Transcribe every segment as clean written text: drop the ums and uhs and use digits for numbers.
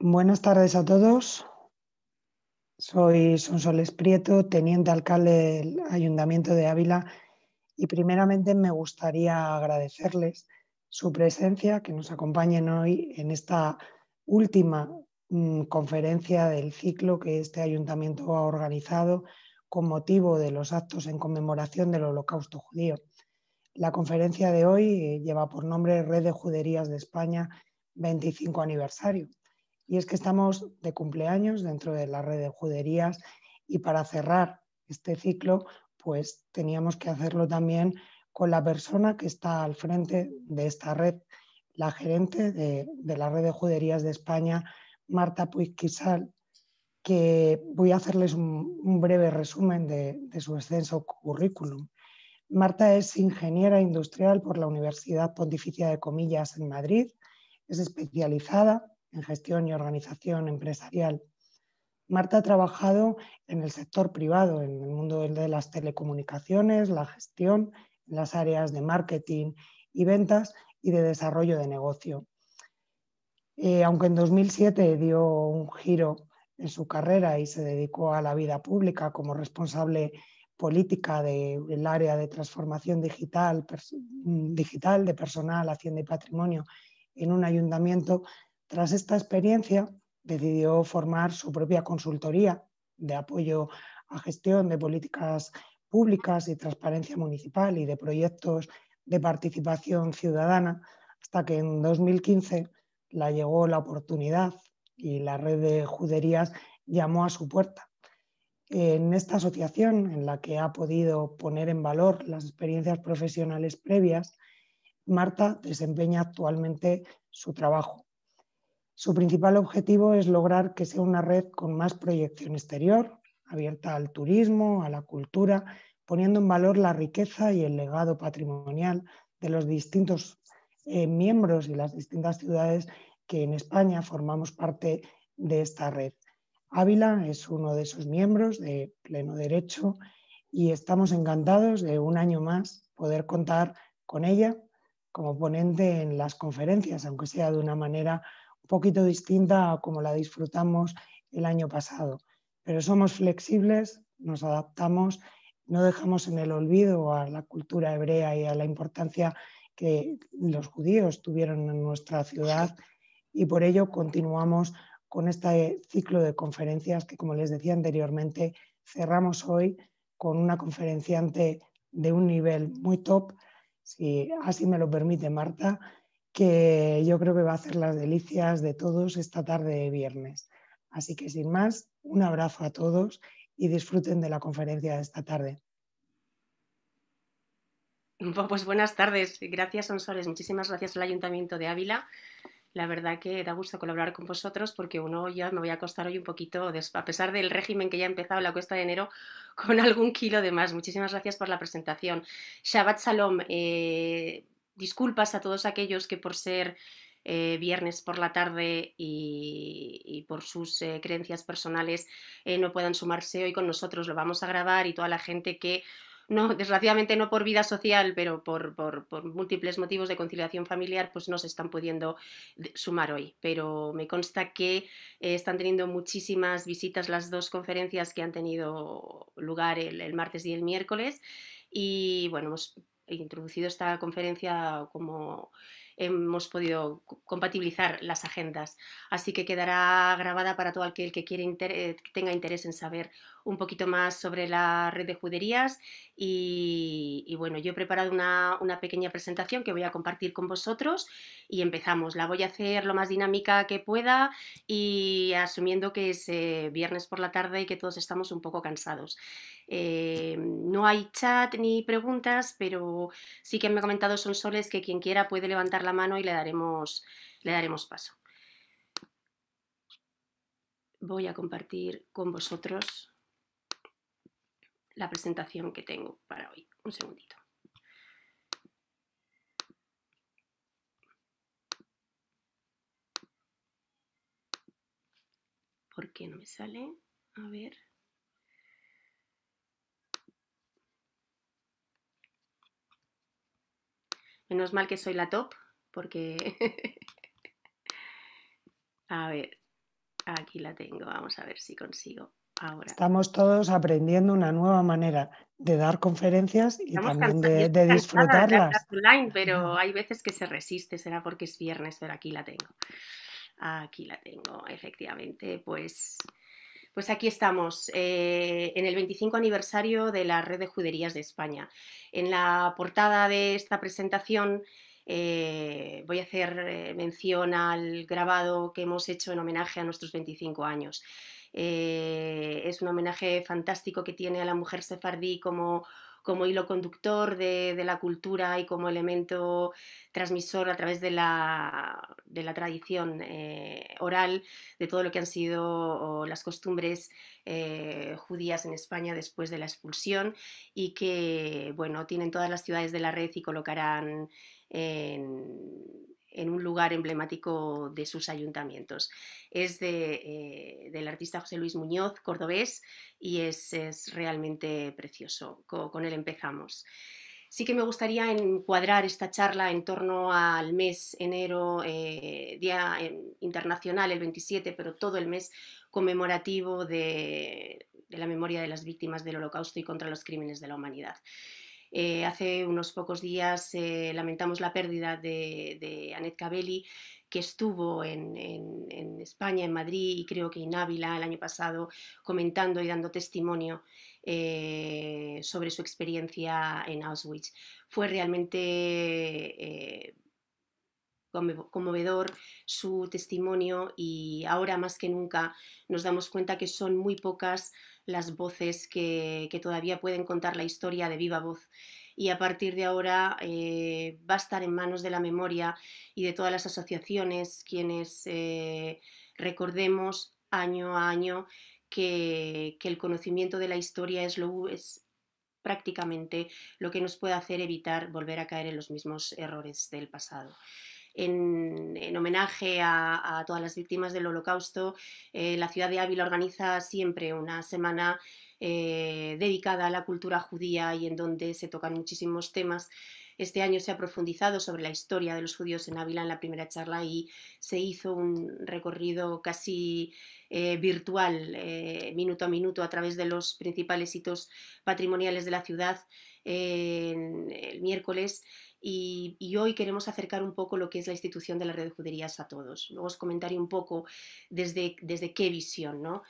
Buenas tardes a todos. Soy Sonsoles Prieto, teniente alcalde del Ayuntamiento de Ávila, y primeramente me gustaría agradecerles su presencia, que nos acompañen hoy en esta última conferencia del ciclo que este ayuntamiento ha organizado con motivo de los actos en conmemoración del Holocausto judío. La conferencia de hoy lleva por nombre Red de Juderías de España 25 aniversario. Y es que estamos de cumpleaños dentro de la red de juderías, y para cerrar este ciclo pues teníamos que hacerlo también con la persona que está al frente de esta red, la gerente de la red de juderías de España, Marta Puig-Quisal, que voy a hacerles un breve resumen de su extenso currículum. Marta es ingeniera industrial por la Universidad Pontificia de Comillas en Madrid, es especializada en gestión y organización empresarial. Marta ha trabajado en el sector privado, en el mundo de las telecomunicaciones, la gestión, en las áreas de marketing y ventas y de desarrollo de negocio. Aunque en 2007 dio un giro en su carrera y se dedicó a la vida pública como responsable política del área de transformación digital de personal, hacienda y patrimonio en un ayuntamiento, tras esta experiencia decidió formar su propia consultoría de apoyo a gestión de políticas públicas y transparencia municipal y de proyectos de participación ciudadana, hasta que en 2015 la llegó la oportunidad y la red de juderías llamó a su puerta. En esta asociación, en la que ha podido poner en valor las experiencias profesionales previas, Marta desempeña actualmente su trabajo. Su principal objetivo es lograr que sea una red con más proyección exterior, abierta al turismo, a la cultura, poniendo en valor la riqueza y el legado patrimonial de los distintos miembros y las distintas ciudades que en España formamos parte de esta red. Ávila es uno de sus miembros de pleno derecho y estamos encantados de un año más poder contar con ella como ponente en las conferencias, aunque sea de una manera un poquito distinta a como la disfrutamos el año pasado. Pero somos flexibles, nos adaptamos, no dejamos en el olvido a la cultura hebrea y a la importancia que los judíos tuvieron en nuestra ciudad, y por ello continuamos con este ciclo de conferencias que, como les decía anteriormente, cerramos hoy con una conferenciante de un nivel muy top, si así me lo permite Marta, que yo creo que va a hacer las delicias de todos esta tarde de viernes. Así que sin más, un abrazo a todos y disfruten de la conferencia de esta tarde. Pues buenas tardes, gracias Sonsoles, muchísimas gracias al Ayuntamiento de Ávila. La verdad que da gusto colaborar con vosotros porque uno ya me voy a acostar hoy un poquito, a pesar del régimen que ya ha empezado la cuesta de enero, con algún kilo de más. Muchísimas gracias por la presentación. Shabbat Shalom, disculpas a todos aquellos que por ser viernes por la tarde y por sus creencias personales no puedan sumarse hoy con nosotros. Lo vamos a grabar y toda la gente que no, desgraciadamente no por vida social, pero por múltiples motivos de conciliación familiar, pues no se están pudiendo sumar hoy. Pero me consta que están teniendo muchísimas visitas las dos conferencias que han tenido lugar el martes y el miércoles. Y bueno, hemos introducido esta conferencia como hemos podido compatibilizar las agendas. Así que quedará grabada para todo aquel que tenga interés en saber un poquito más sobre la red de juderías y bueno, yo he preparado una pequeña presentación que voy a compartir con vosotros y empezamos. La voy a hacer lo más dinámica que pueda y asumiendo que es viernes por la tarde y que todos estamos un poco cansados. No hay chat ni preguntas, pero sí que me ha comentado Sonsoles que quien quiera puede levantar la mano y le daremos paso. Voy a compartir con vosotros la presentación que tengo para hoy. Un segundito. ¿Por qué no me sale? A ver. Menos mal que soy la top, porque... A ver. Aquí la tengo, vamos a ver si consigo ahora. Estamos todos aprendiendo una nueva manera de dar conferencias y también Yo de estoy cansada de darlas disfrutarlas. online, pero hay veces que se resiste, será porque es viernes, pero aquí la tengo. Aquí la tengo, efectivamente. Pues aquí estamos, en el 25 aniversario de la Red de Juderías de España. En la portada de esta presentación voy a hacer mención al grabado que hemos hecho en homenaje a nuestros 25 años. Es un homenaje fantástico que tiene a la mujer sefardí como hilo conductor de la cultura y como elemento transmisor a través de la tradición oral de todo lo que han sido las costumbres judías en España después de la expulsión y que, bueno, tienen todas las ciudades de la red y colocarán en un lugar emblemático de sus ayuntamientos. Es del artista José Luis Muñoz, cordobés, y es realmente precioso. Con él empezamos. Sí que me gustaría encuadrar esta charla en torno al mes enero, Día Internacional, el 27, pero todo el mes conmemorativo de la memoria de las víctimas del Holocausto y contra los crímenes de la humanidad. Hace unos pocos días lamentamos la pérdida de Annette Cabelli, que estuvo en España, en Madrid y creo que en Ávila el año pasado, comentando y dando testimonio sobre su experiencia en Auschwitz. Fue realmente conmovedor su testimonio y ahora más que nunca nos damos cuenta que son muy pocas las voces que todavía pueden contar la historia de viva voz y a partir de ahora va a estar en manos de la memoria y de todas las asociaciones quienes recordemos año a año que el conocimiento de la historia es prácticamente lo que nos puede hacer evitar volver a caer en los mismos errores del pasado. En homenaje a todas las víctimas del Holocausto, la ciudad de Ávila organiza siempre una semana dedicada a la cultura judía y en donde se tocan muchísimos temas. Este año se ha profundizado sobre la historia de los judíos en Ávila en la primera charla y se hizo un recorrido casi virtual, minuto a minuto, a través de los principales hitos patrimoniales de la ciudad el miércoles. Y hoy queremos acercar un poco lo que es la institución de la red de juderías a todos. Luego os comentaré un poco desde qué visión, ¿no?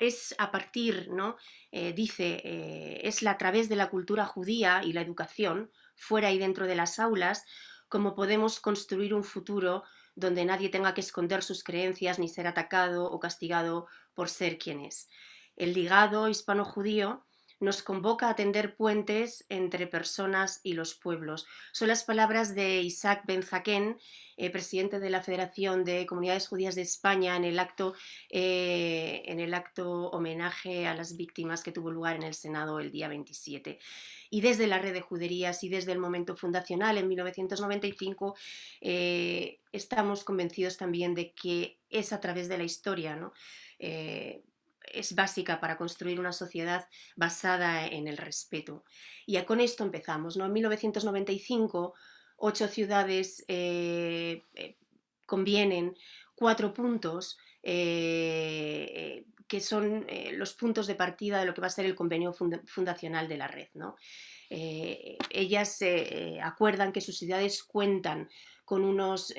Es a partir, ¿no? Dice, es a través de la cultura judía y la educación, fuera y dentro de las aulas, como podemos construir un futuro donde nadie tenga que esconder sus creencias ni ser atacado o castigado por ser quien es. El ligado hispano-judío nos convoca a tender puentes entre personas y los pueblos. Son las palabras de Isaac Ben Zaken, presidente de la Federación de Comunidades Judías de España, en el acto homenaje a las víctimas que tuvo lugar en el Senado el día 27. Y desde la red de juderías y desde el momento fundacional en 1995 estamos convencidos también de que es a través de la historia, ¿no? Es básica para construir una sociedad basada en el respeto. Y con esto empezamos, ¿no? En 1995, 8 ciudades convienen 4 puntos que son los puntos de partida de lo que va a ser el convenio fundacional de la red, ¿no? Ellas acuerdan que sus ciudades cuentan con unos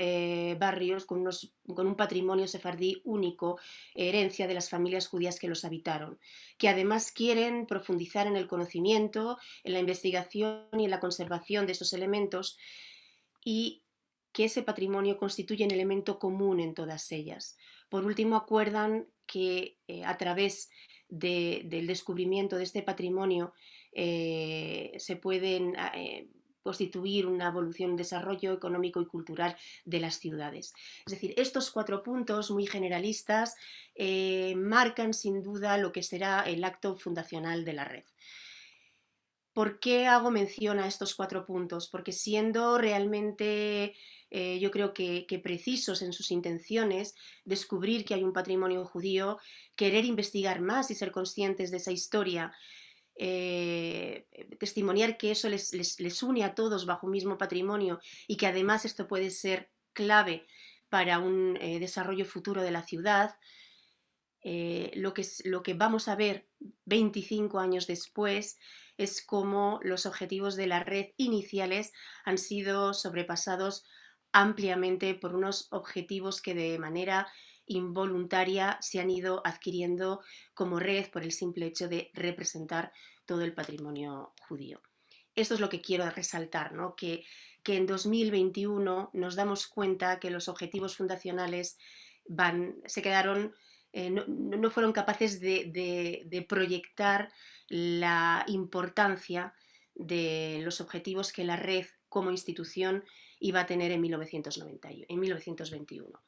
barrios, con un patrimonio sefardí único, herencia de las familias judías que los habitaron, que además quieren profundizar en el conocimiento, en la investigación y en la conservación de esos elementos y que ese patrimonio constituye un elemento común en todas ellas. Por último, acuerdan que a través del descubrimiento de este patrimonio se pueden constituir una evolución, un desarrollo económico y cultural de las ciudades. Es decir, estos 4 puntos muy generalistas marcan sin duda lo que será el acto fundacional de la red. ¿Por qué hago mención a estos 4 puntos? Porque siendo realmente yo creo que precisos en sus intenciones, descubrir que hay un patrimonio judío, querer investigar más y ser conscientes de esa historia, testimoniar que eso les une a todos bajo un mismo patrimonio y que además esto puede ser clave para un desarrollo futuro de la ciudad. Lo que vamos a ver 25 años después es cómo los objetivos de la red iniciales han sido sobrepasados ampliamente por unos objetivos que de manera involuntaria se han ido adquiriendo como red por el simple hecho de representar todo el patrimonio judío. Esto es lo que quiero resaltar, ¿no? Que en 2021 nos damos cuenta que los objetivos fundacionales se quedaron no fueron capaces de proyectar la importancia de los objetivos que la red como institución iba a tener en 1921.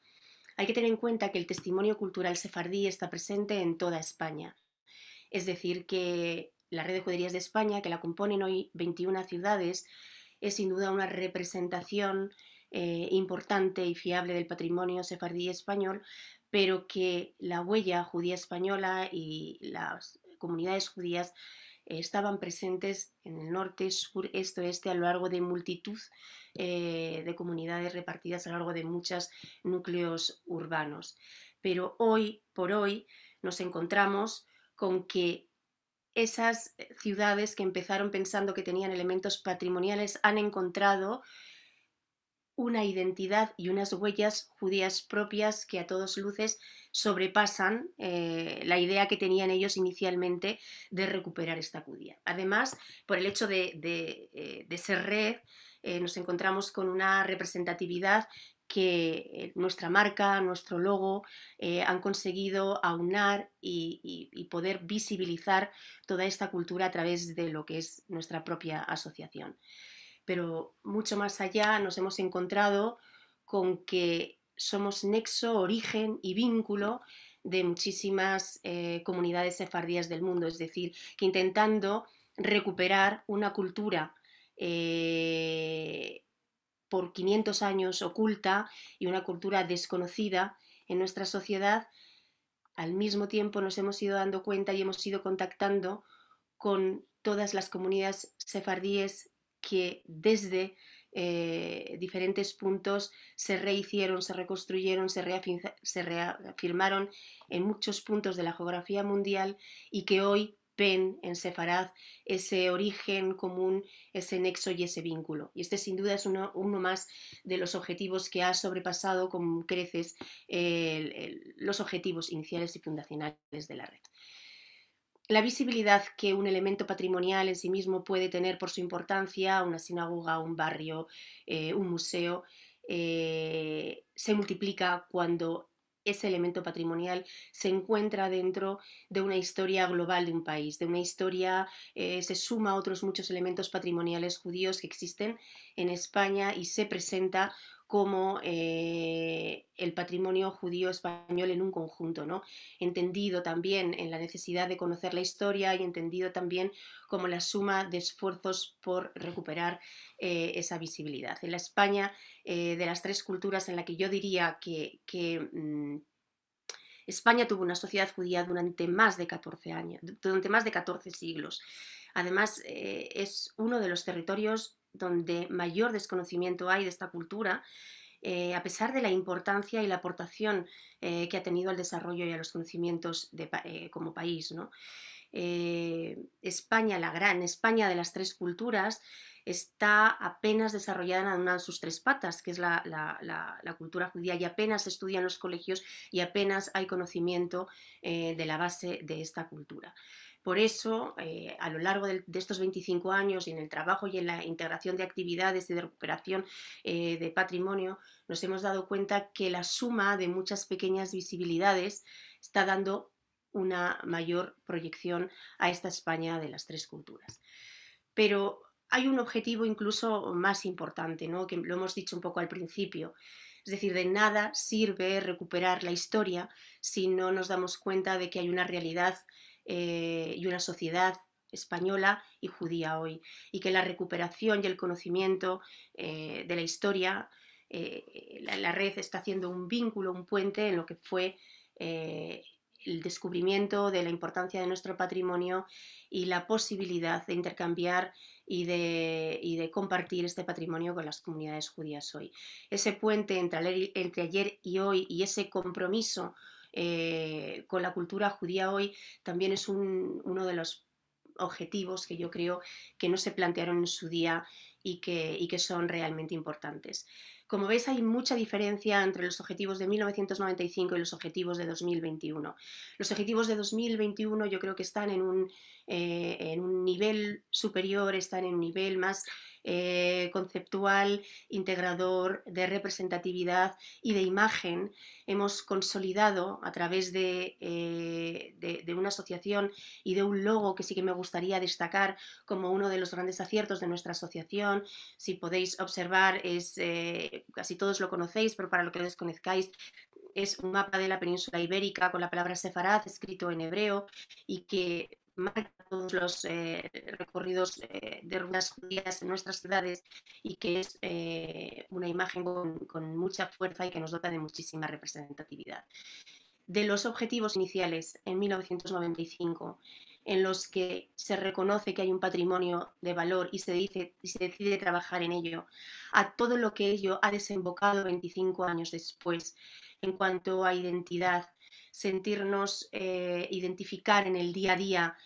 Hay que tener en cuenta que el testimonio cultural sefardí está presente en toda España. Es decir, que la red de juderías de España, que la componen hoy 21 ciudades, es sin duda una representación importante y fiable del patrimonio sefardí español, pero que la huella judía española y las comunidades judías estaban presentes en el norte, sur, este, oeste, a lo largo de multitud de comunidades repartidas a lo largo de muchos núcleos urbanos. Pero hoy por hoy nos encontramos con que esas ciudades que empezaron pensando que tenían elementos patrimoniales han encontrado una identidad y unas huellas judías propias que a todas luces sobrepasan la idea que tenían ellos inicialmente de recuperar esta judía. Además, por el hecho de ser red, nos encontramos con una representatividad que nuestra marca, nuestro logo, han conseguido aunar y poder visibilizar toda esta cultura a través de lo que es nuestra propia asociación. Pero mucho más allá nos hemos encontrado con que somos nexo, origen y vínculo de muchísimas comunidades sefardíes del mundo, es decir, que intentando recuperar una cultura por 500 años oculta y una cultura desconocida en nuestra sociedad, al mismo tiempo nos hemos ido dando cuenta y hemos ido contactando con todas las comunidades sefardíes que desde diferentes puntos se rehicieron, se reconstruyeron, se reafirmaron en muchos puntos de la geografía mundial y que hoy ven en Sefarad ese origen común, ese nexo y ese vínculo. Y este sin duda es uno más de los objetivos que ha sobrepasado con creces los objetivos iniciales y fundacionales de la red. La visibilidad que un elemento patrimonial en sí mismo puede tener por su importancia, una sinagoga, un barrio, un museo, se multiplica cuando ese elemento patrimonial se encuentra dentro de una historia global de un país, de una historia, se suma a otros muchos elementos patrimoniales judíos que existen en España y se presenta como el patrimonio judío español en un conjunto, ¿no? Entendido también en la necesidad de conocer la historia y entendido también como la suma de esfuerzos por recuperar esa visibilidad. En la España de las tres culturas en la que yo diría que España tuvo una sociedad judía durante más de 14 años, durante más de 14 siglos. Además, es uno de los territorios donde mayor desconocimiento hay de esta cultura, a pesar de la importancia y la aportación que ha tenido al desarrollo y a los conocimientos como país, ¿no? España, la gran España de las tres culturas, está apenas desarrollada en una de sus tres patas, que es la cultura judía, y apenas se estudia en los colegios y apenas hay conocimiento de la base de esta cultura. Por eso, a lo largo de estos 25 años y en el trabajo y en la integración de actividades y de recuperación de patrimonio, nos hemos dado cuenta que la suma de muchas pequeñas visibilidades está dando una mayor proyección a esta España de las tres culturas. Pero hay un objetivo incluso más importante, ¿no? Que lo hemos dicho un poco al principio. Es decir, de nada sirve recuperar la historia si no nos damos cuenta de que hay una realidad y una sociedad española y judía hoy, y que la recuperación y el conocimiento de la historia, la red está haciendo un vínculo, un puente en lo que fue el descubrimiento de la importancia de nuestro patrimonio y la posibilidad de intercambiar y de compartir este patrimonio con las comunidades judías hoy. Ese puente entre ayer y hoy y ese compromiso con la cultura judía hoy también es uno de los objetivos que yo creo que no se plantearon en su día y que son realmente importantes. Como veis, hay mucha diferencia entre los objetivos de 1995 y los objetivos de 2021. Los objetivos de 2021 yo creo que están en un nivel superior, están en un nivel más conceptual, integrador, de representatividad y de imagen. Hemos consolidado a través de una asociación y de un logo que sí que me gustaría destacar como uno de los grandes aciertos de nuestra asociación. Si podéis observar, casi todos lo conocéis, pero para lo que lo desconozcáis, es un mapa de la península ibérica con la palabra Sefarad escrito en hebreo y que marca todos los recorridos de rutas judías en nuestras ciudades y que es una imagen con mucha fuerza y que nos dota de muchísima representatividad. De los objetivos iniciales en 1995, en los que se reconoce que hay un patrimonio de valor y se decide trabajar en ello, a todo lo que ello ha desembocado 25 años después en cuanto a identidad, sentirnos identificar en el día a día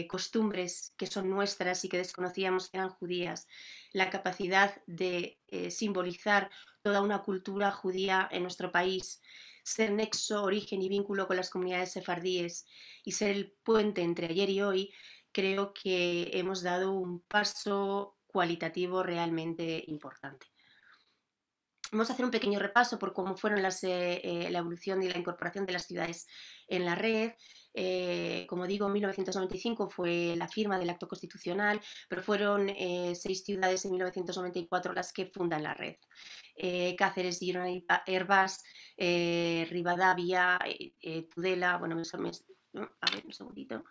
costumbres que son nuestras y que desconocíamos que eran judías, la capacidad de simbolizar toda una cultura judía en nuestro país, ser nexo, origen y vínculo con las comunidades sefardíes y ser el puente entre ayer y hoy, creo que hemos dado un paso cualitativo realmente importante. Vamos a hacer un pequeño repaso por cómo fueron la evolución y la incorporación de las ciudades en la red. Como digo, en 1995 fue la firma del acto constitucional, pero fueron 6 ciudades en 1994 las que fundan la red. Cáceres, Girona, Hervás, Rivadavia, Tudela, bueno, a ver un segundito.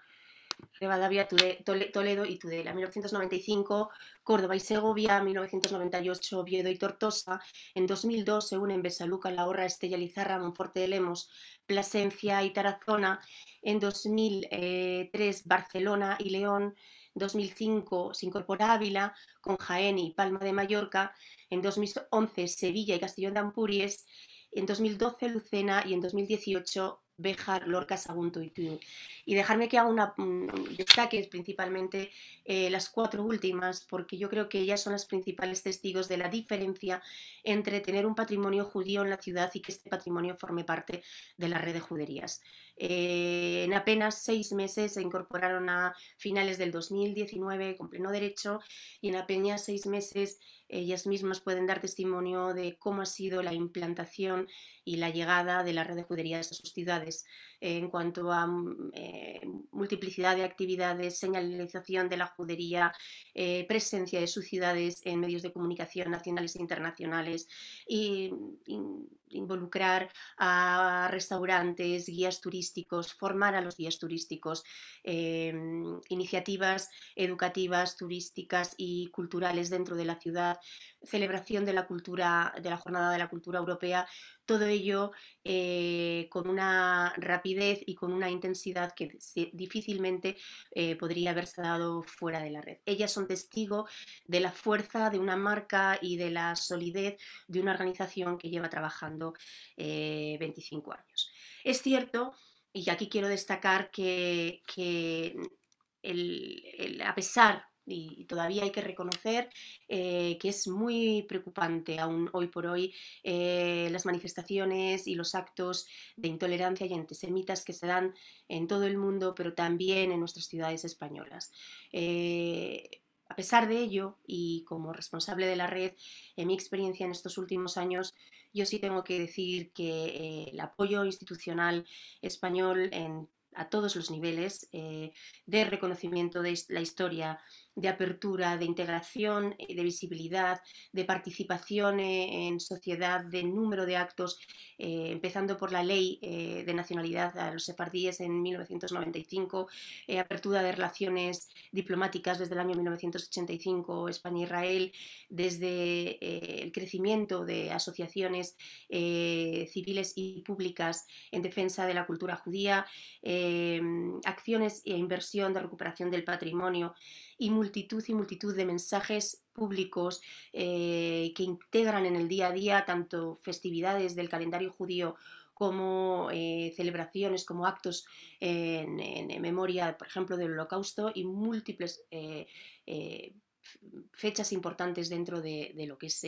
Rivadavia, Toledo y Tudela. 1995, Córdoba y Segovia. 1998, Oviedo y Tortosa. En 2002 se unen Besalú, Calahorra, Estella, Lizarra, Monforte de Lemos, Plasencia y Tarazona. En 2003, Barcelona y León. 2005 se incorpora Ávila con Jaén y Palma de Mallorca. En 2011, Sevilla y Castellón de Ampuries. En 2012, Lucena y en 2018, Béjar, Lorca, Sagunto y Tuy. Y dejarme que haga destaque principalmente las 4 últimas, porque yo creo que ellas son las principales testigos de la diferencia entre tener un patrimonio judío en la ciudad y que este patrimonio forme parte de la red de juderías. En apenas 6 meses se incorporaron a finales del 2019 con pleno derecho y en apenas 6 meses ellas mismas pueden dar testimonio de cómo ha sido la implantación y la llegada de la red de juderías a sus ciudades en cuanto a multiplicidad de actividades, señalización de la judería, presencia de sus ciudades en medios de comunicación nacionales e internacionales, y involucrar a restaurantes, guías turísticos, formar a los guías turísticos, iniciativas educativas, turísticas y culturales dentro de la ciudad, celebración de la cultura, de la Jornada de la Cultura Europea, todo ello con una rapidez y con una intensidad que difícilmente podría haberse dado fuera de la red. Ellas son testigo de la fuerza de una marca y de la solidez de una organización que lleva trabajando 25 años. Es cierto, y aquí quiero destacar que a pesar, y todavía hay que reconocer que es muy preocupante aún hoy por hoy las manifestaciones y los actos de intolerancia y antisemitas que se dan en todo el mundo, pero también en nuestras ciudades españolas. A pesar de ello, y como responsable de la red, en mi experiencia en estos últimos años, yo sí tengo que decir que el apoyo institucional español a todos los niveles, de reconocimiento de la historia, de apertura, de integración, de visibilidad, de participación en sociedad, de número de actos, empezando por la ley de nacionalidad a los sefardíes en 1995, apertura de relaciones diplomáticas desde el año 1985, España-Israel, desde el crecimiento de asociaciones civiles y públicas en defensa de la cultura judía, acciones e inversión de recuperación del patrimonio y multitud de mensajes públicos que integran en el día a día tanto festividades del calendario judío como celebraciones, como actos en memoria, por ejemplo, del Holocausto y múltiples fechas importantes dentro de lo que es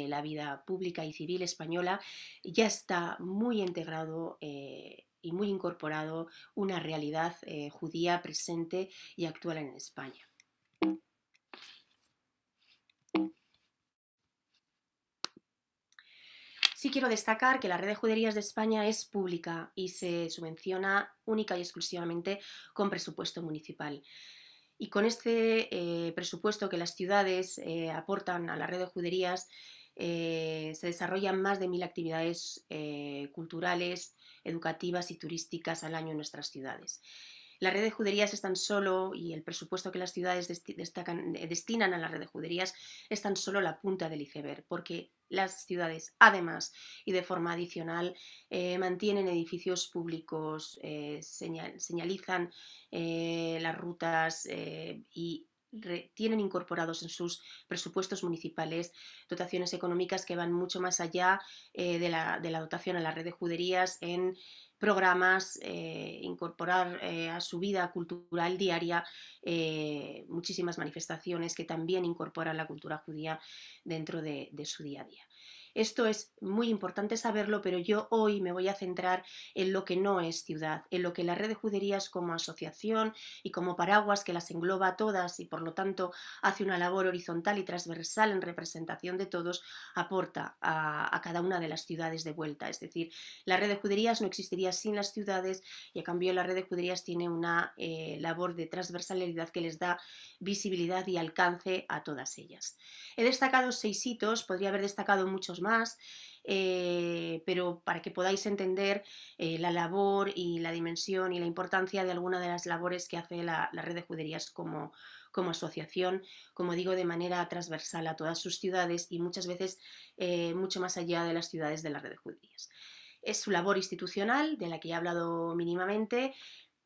la vida pública y civil española, ya está muy integrado y muy incorporado una realidad judía presente y actual en España. Sí quiero destacar que la Red de Juderías de España es pública y se subvenciona única y exclusivamente con presupuesto municipal. Y con este presupuesto que las ciudades aportan a la red de juderías, se desarrollan más de 1000 actividades culturales, educativas y turísticas al año en nuestras ciudades. La red de juderías es tan solo, y el presupuesto que las ciudades destinan a la red de juderías es tan solo la punta del iceberg, porque las ciudades, además y de forma adicional, mantienen edificios públicos, señalizan las rutas y tienen incorporados en sus presupuestos municipales dotaciones económicas que van mucho más allá de la dotación a la red de juderías en programas, incorporar a su vida cultural diaria muchísimas manifestaciones que también incorporan la cultura judía dentro de su día a día. Esto es muy importante saberlo, pero yo hoy me voy a centrar en lo que no es ciudad, en lo que la red de juderías como asociación y como paraguas que las engloba a todas y por lo tanto hace una labor horizontal y transversal en representación de todos, aporta a cada una de las ciudades de vuelta. Es decir, la red de juderías no existiría sin las ciudades y a cambio la red de juderías tiene una labor de transversalidad que les da visibilidad y alcance a todas ellas. He destacado 6 hitos, podría haber destacado muchos más, pero para que podáis entender la labor y la dimensión y la importancia de alguna de las labores que hace la red de juderías como asociación, como digo, de manera transversal a todas sus ciudades y muchas veces mucho más allá de las ciudades de la red de juderías. Es su labor institucional, de la que he hablado mínimamente,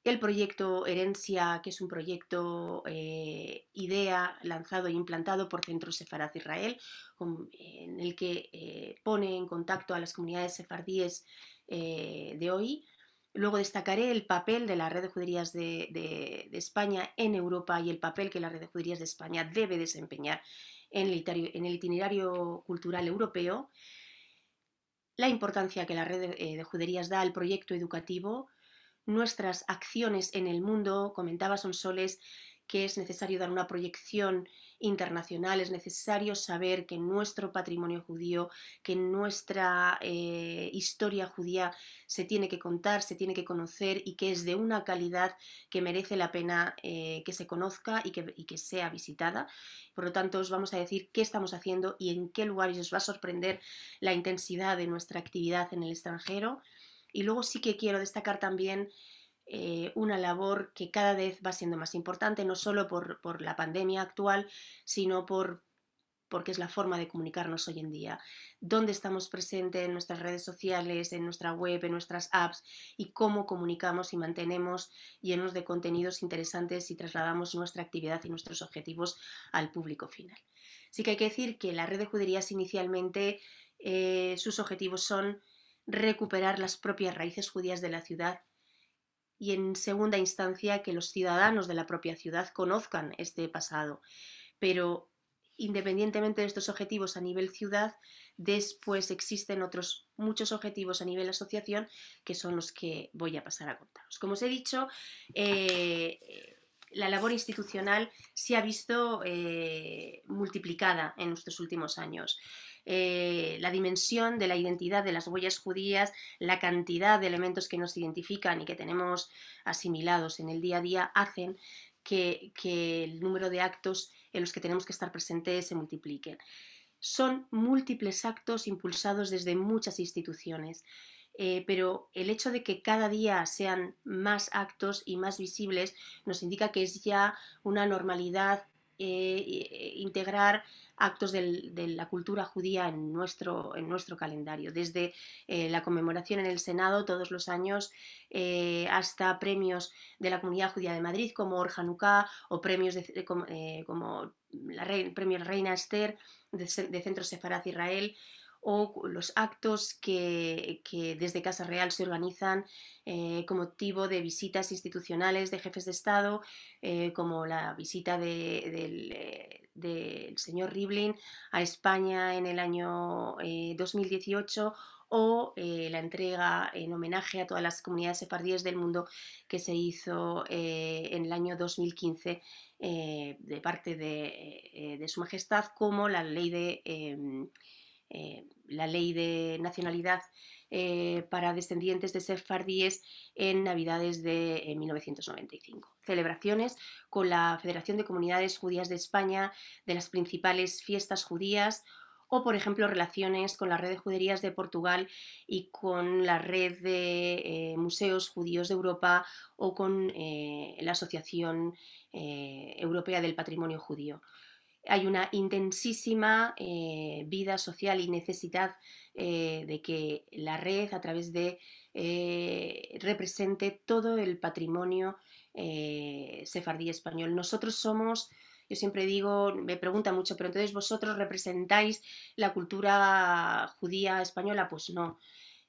el proyecto Herencia, que es un proyecto IDEA lanzado e implantado por Centro Sefarad Israel, en el que pone en contacto a las comunidades sefardíes de hoy. Luego destacaré el papel de la Red de Juderías de España en Europa y el papel que la Red de Juderías de España debe desempeñar en el itinerario cultural europeo, la importancia que la Red de Juderías da al proyecto educativo, nuestras acciones en el mundo. Comentaba Sonsoles que es necesario dar una proyección internacional, es necesario saber que nuestro patrimonio judío, que nuestra historia judía se tiene que contar, se tiene que conocer y que es de una calidad que merece la pena que se conozca y que sea visitada. Por lo tanto, os vamos a decir qué estamos haciendo y en qué lugares os va a sorprender la intensidad de nuestra actividad en el extranjero. Y luego sí que quiero destacar también una labor que cada vez va siendo más importante, no solo por la pandemia actual, sino porque es la forma de comunicarnos hoy en día. Dónde estamos presentes en nuestras redes sociales, en nuestra web, en nuestras apps y cómo comunicamos y mantenemos llenos de contenidos interesantes y trasladamos nuestra actividad y nuestros objetivos al público final. Sí que hay que decir que la red de juderías inicialmente sus objetivos son recuperar las propias raíces judías de la ciudad y en segunda instancia que los ciudadanos de la propia ciudad conozcan este pasado. Pero independientemente de estos objetivos a nivel ciudad, después existen otros muchos objetivos a nivel asociación que son los que voy a pasar a contaros. Como os he dicho, la labor institucional se ha visto multiplicada en estos últimos años. La dimensión de la identidad de las huellas judías, la cantidad de elementos que nos identifican y que tenemos asimilados en el día a día hacen que el número de actos en los que tenemos que estar presentes se multipliquen. Son múltiples actos impulsados desde muchas instituciones, pero el hecho de que cada día sean más actos y más visibles nos indica que es ya una normalidad integrar actos de la cultura judía en nuestro calendario, desde la conmemoración en el Senado todos los años hasta premios de la Comunidad Judía de Madrid como Or Hanukkah o premios como premio Reina Esther de Centro Sefarad Israel o los actos que desde Casa Real se organizan con motivo de visitas institucionales de jefes de Estado, como la visita del señor Rivlin a España en el año 2018 o la entrega en homenaje a todas las comunidades sefardíes del mundo que se hizo en el año 2015 de parte de Su Majestad, como la ley de nacionalidad para descendientes de sefardíes en Navidades de 1995. Celebraciones con la Federación de Comunidades Judías de España de las principales fiestas judías o, por ejemplo, relaciones con la red de juderías de Portugal y con la red de museos judíos de Europa o con la Asociación Europea del Patrimonio Judío. Hay una intensísima vida social y necesidad de que la red a través de represente todo el patrimonio sefardí español. Nosotros somos, yo siempre digo, me preguntan mucho, pero entonces vosotros representáis la cultura judía española. Pues no,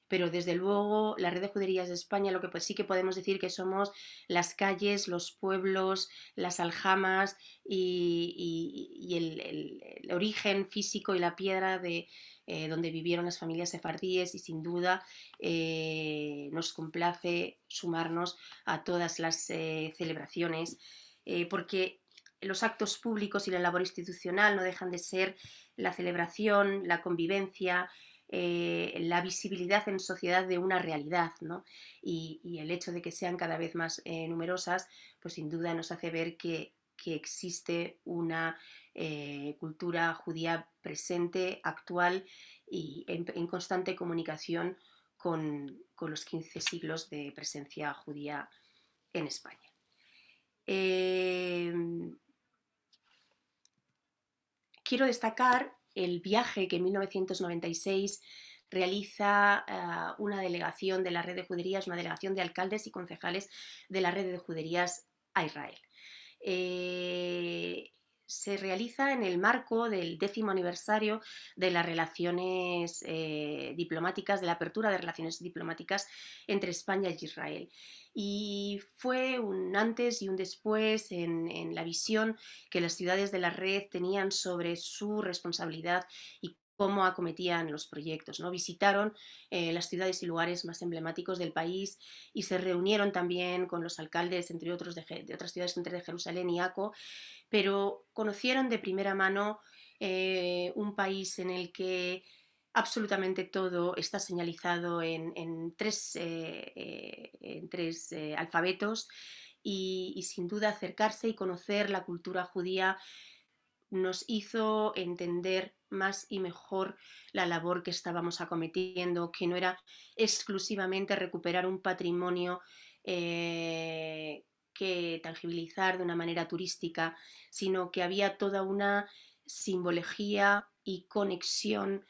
pero desde luego la red de juderías de España, lo que pues sí que podemos decir que somos las calles, los pueblos, las aljamas y el origen físico y la piedra de donde vivieron las familias sefardíes, y sin duda nos complace sumarnos a todas las celebraciones porque los actos públicos y la labor institucional no dejan de ser la celebración, la convivencia, la visibilidad en sociedad de una realidad, ¿no? Y el hecho de que sean cada vez más numerosas, pues sin duda nos hace ver que existe una cultura judía presente, actual y en constante comunicación con los 15 siglos de presencia judía en España. Quiero destacar el viaje que en 1996 realiza una delegación de la red de juderías, una delegación de alcaldes y concejales de la red de juderías a Israel. Se realiza en el marco del 10º aniversario de las relaciones diplomáticas, de la apertura de relaciones diplomáticas entre España y Israel. Y fue un antes y un después en la visión que las ciudades de la red tenían sobre su responsabilidad y cómo acometían los proyectos, ¿no? Visitaron las ciudades y lugares más emblemáticos del país y se reunieron también con los alcaldes, entre otros, de otras ciudades entre Jerusalén y Aco, pero conocieron de primera mano un país en el que absolutamente todo está señalizado en tres alfabetos y sin duda acercarse y conocer la cultura judía nos hizo entender más y mejor la labor que estábamos acometiendo, que no era exclusivamente recuperar un patrimonio que tangibilizar de una manera turística, sino que había toda una simbología y conexión,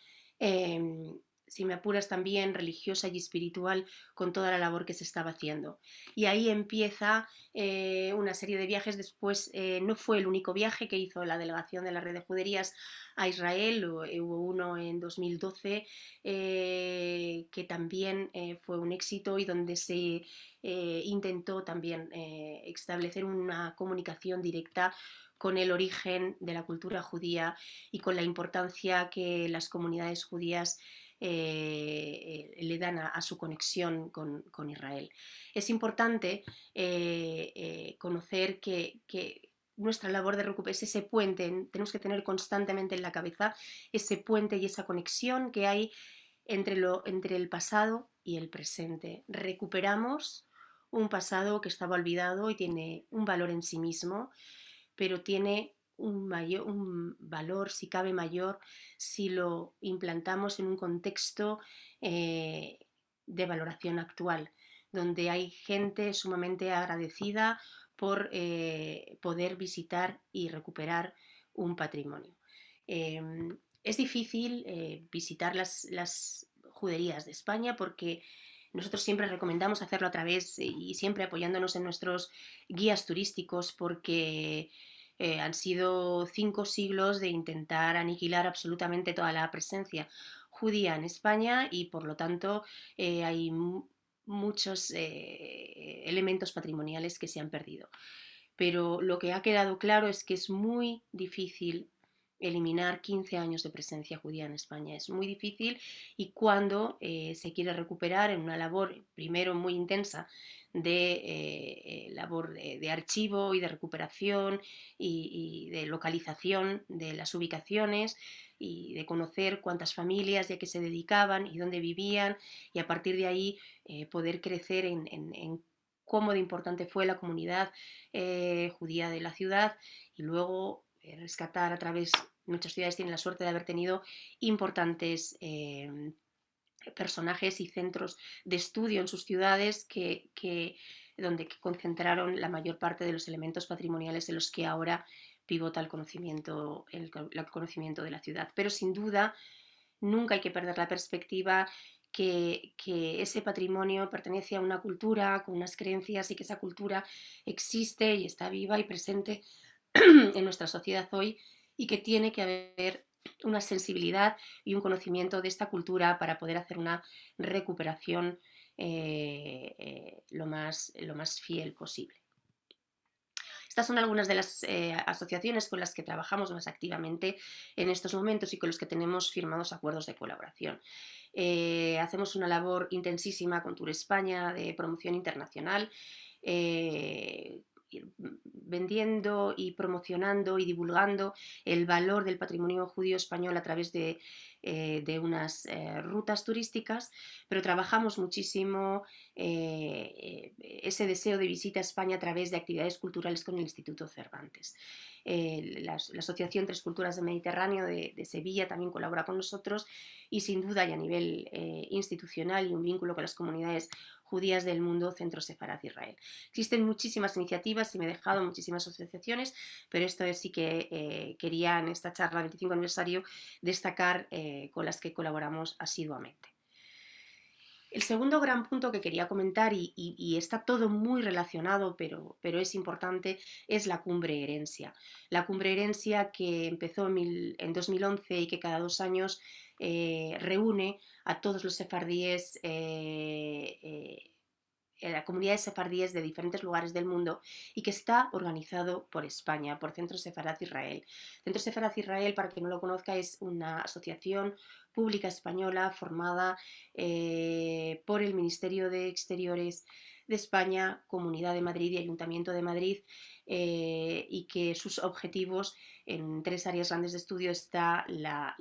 si me apuras también religiosa y espiritual, con toda la labor que se estaba haciendo. Y ahí empieza una serie de viajes. Después no fue el único viaje que hizo la delegación de la red de juderías a Israel, hubo uno en 2012 que también fue un éxito y donde se intentó también establecer una comunicación directa con el origen de la cultura judía y con la importancia que las comunidades judías le dan a su conexión con Israel. Es importante conocer que nuestra labor de recuperar es ese puente, tenemos que tener constantemente en la cabeza ese puente y esa conexión que hay entre el pasado y el presente. Recuperamos un pasado que estaba olvidado y tiene un valor en sí mismo, pero tiene un valor, si cabe, mayor si lo implantamos en un contexto de valoración actual, donde hay gente sumamente agradecida por poder visitar y recuperar un patrimonio. Es difícil visitar las juderías de España porque nosotros siempre recomendamos hacerlo a través y siempre apoyándonos en nuestros guías turísticos porque han sido 5 siglos de intentar aniquilar absolutamente toda la presencia judía en España y por lo tanto hay muchos elementos patrimoniales que se han perdido. Pero lo que ha quedado claro es que es muy difícil eliminar 15 años de presencia judía en España. Es muy difícil y cuando se quiere recuperar en una labor, primero muy intensa, de labor de archivo y de recuperación y de localización de las ubicaciones y de conocer cuántas familias y a qué se dedicaban y dónde vivían y a partir de ahí poder crecer en cómo de importante fue la comunidad judía de la ciudad y luego rescatar a través, muchas ciudades tienen la suerte de haber tenido importantes personajes y centros de estudio en sus ciudades donde concentraron la mayor parte de los elementos patrimoniales en los que ahora pivota el conocimiento de la ciudad. Pero sin duda, nunca hay que perder la perspectiva que ese patrimonio pertenece a una cultura con unas creencias y que esa cultura existe y está viva y presente en nuestra sociedad hoy y que tiene que haber una sensibilidad y un conocimiento de esta cultura para poder hacer una recuperación lo más fiel posible. Estas son algunas de las asociaciones con las que trabajamos más activamente en estos momentos y con los que tenemos firmados acuerdos de colaboración. Hacemos una labor intensísima con Tour España de promoción internacional, vendiendo y promocionando y divulgando el valor del patrimonio judío español a través de unas rutas turísticas, pero trabajamos muchísimo ese deseo de visita a España a través de actividades culturales con el Instituto Cervantes. La Asociación Tres Culturas del Mediterráneo de Sevilla también colabora con nosotros y sin duda y a nivel institucional y un vínculo con las comunidades judías del mundo, Centro Sefarad Israel. Existen muchísimas iniciativas y me he dejado muchísimas asociaciones, pero esto es sí que quería en esta charla 25 aniversario destacar con las que colaboramos asiduamente. El segundo gran punto que quería comentar, y está todo muy relacionado, pero es importante, es la Cumbre Herencia. La Cumbre Herencia que empezó en 2011 y que cada 2 años reúne a todos los sefardíes comunidades sefardíes de diferentes lugares del mundo y que está organizado por España, por Centro Sefarad Israel. Centro Sefarad Israel, para quien no lo conozca, es una asociación pública española formada por el Ministerio de Exteriores de España, Comunidad de Madrid y Ayuntamiento de Madrid, y que sus objetivos en 3 áreas grandes de estudio está la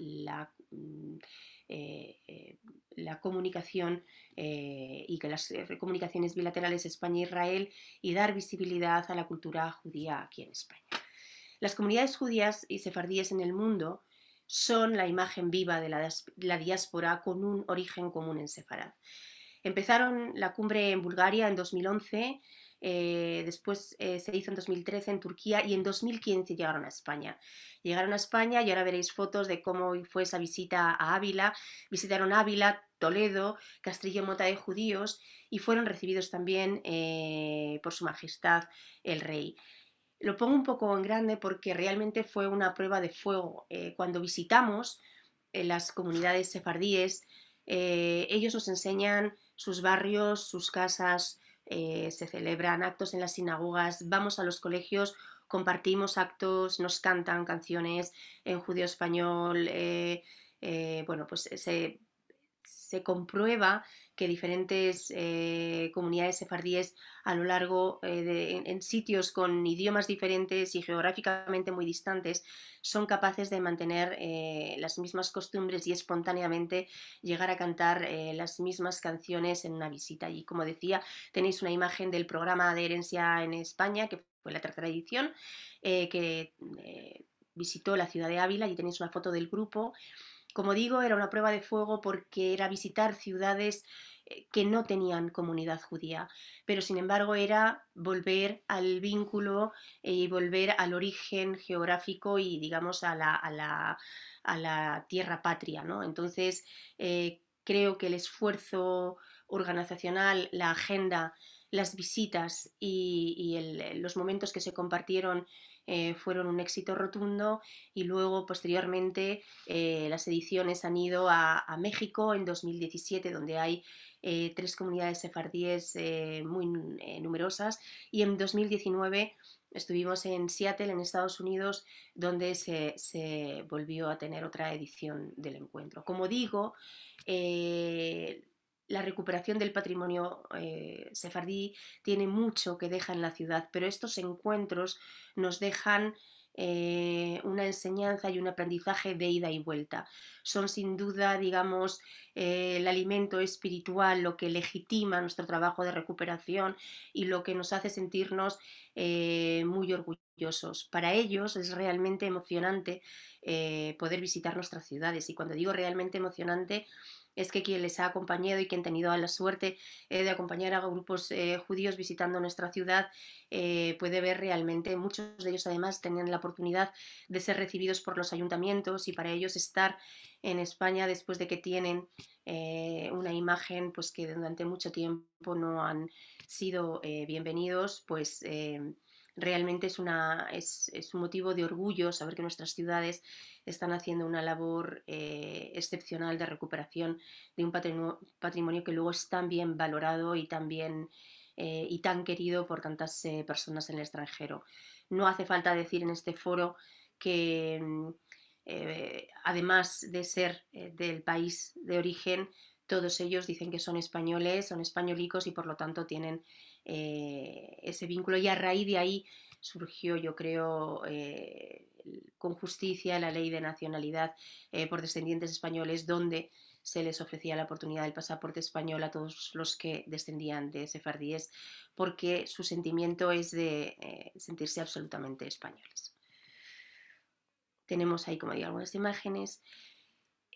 comunicación y que las comunicaciones bilaterales España-Israel y dar visibilidad a la cultura judía aquí en España. Las comunidades judías y sefardíes en el mundo son la imagen viva de la diáspora con un origen común en Sefarad. Empezaron la cumbre en Bulgaria en 2011, después se hizo en 2013 en Turquía y en 2015 llegaron a España. Llegaron a España y ahora veréis fotos de cómo fue esa visita a Ávila. Visitaron Ávila, Toledo, Castrillo Mota de judíos y fueron recibidos también por su majestad el rey. Lo pongo un poco en grande porque realmente fue una prueba de fuego. Cuando visitamos las comunidades sefardíes, ellos nos enseñan sus barrios, sus casas, se celebran actos en las sinagogas, vamos a los colegios, compartimos actos, nos cantan canciones en judío español, bueno, pues se comprueba que diferentes comunidades sefardíes a lo largo en sitios con idiomas diferentes y geográficamente muy distantes son capaces de mantener las mismas costumbres y espontáneamente llegar a cantar las mismas canciones en una visita. Y como decía, tenéis una imagen del programa de herencia en España, que fue la 3ª edición, que visitó la ciudad de Ávila y tenéis una foto del grupo. Como digo, era una prueba de fuego porque era visitar ciudades que no tenían comunidad judía, pero sin embargo era volver al vínculo y volver al origen geográfico y digamos a la tierra patria, ¿no? Entonces creo que el esfuerzo organizacional, la agenda, las visitas los momentos que se compartieron fueron un éxito rotundo y luego posteriormente las ediciones han ido a México en 2017 donde hay 3 comunidades sefardíes muy numerosas y en 2019 estuvimos en Seattle, en Estados Unidos, donde se volvió a tener otra edición del encuentro. Como digo, la recuperación del patrimonio sefardí tiene mucho que deja en la ciudad, pero estos encuentros nos dejan una enseñanza y un aprendizaje de ida y vuelta. Son sin duda, digamos, el alimento espiritual, lo que legitima nuestro trabajo de recuperación y lo que nos hace sentirnos muy orgullosos. Para ellos es realmente emocionante poder visitar nuestras ciudades y cuando digo realmente emocionante es que quien les ha acompañado y quien ha tenido la suerte de acompañar a grupos judíos visitando nuestra ciudad puede ver realmente, muchos de ellos además tenían la oportunidad de ser recibidos por los ayuntamientos y para ellos estar en España después de que tienen una imagen pues que durante mucho tiempo no han sido bienvenidos, pues realmente es un motivo de orgullo saber que nuestras ciudades están haciendo una labor excepcional de recuperación de un patrimonio que luego es tan bien valorado y tan bien y tan querido por tantas personas en el extranjero. No hace falta decir en este foro que además de ser del país de origen, todos ellos dicen que son españoles, son españolicos y por lo tanto tienen ese vínculo y a raíz de ahí surgió, yo creo, con justicia la ley de nacionalidad por descendientes españoles donde se les ofrecía la oportunidad del pasaporte español a todos los que descendían de sefardíes porque su sentimiento es de sentirse absolutamente españoles. Tenemos ahí, como digo, algunas imágenes.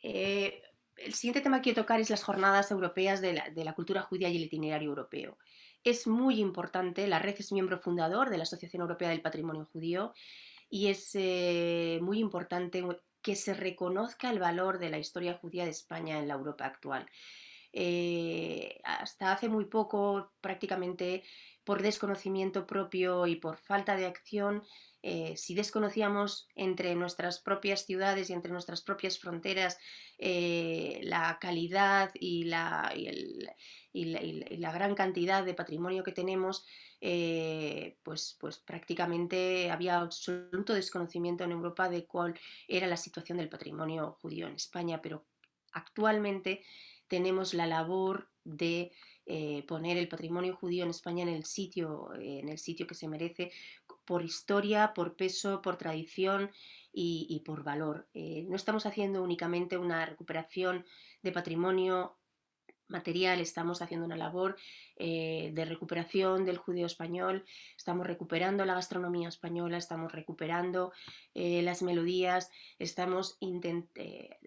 El siguiente tema que quiero tocar es las jornadas europeas de la cultura judía y el itinerario europeo. Es muy importante, la red es miembro fundador de la Asociación Europea del Patrimonio Judío y es muy importante que se reconozca el valor de la historia judía de España en la Europa actual. Hasta hace muy poco, prácticamente por desconocimiento propio y por falta de acción, si desconocíamos entre nuestras propias ciudades y entre nuestras propias fronteras la calidad y la gran cantidad de patrimonio que tenemos, pues prácticamente había absoluto desconocimiento en Europa de cuál era la situación del patrimonio judío en España, pero actualmente tenemos la labor de poner el patrimonio judío en España en el sitio que se merece por historia, por peso, por tradición y por valor. No estamos haciendo únicamente una recuperación de patrimonio material, estamos haciendo una labor de recuperación del judío español, estamos recuperando la gastronomía española, estamos recuperando las melodías,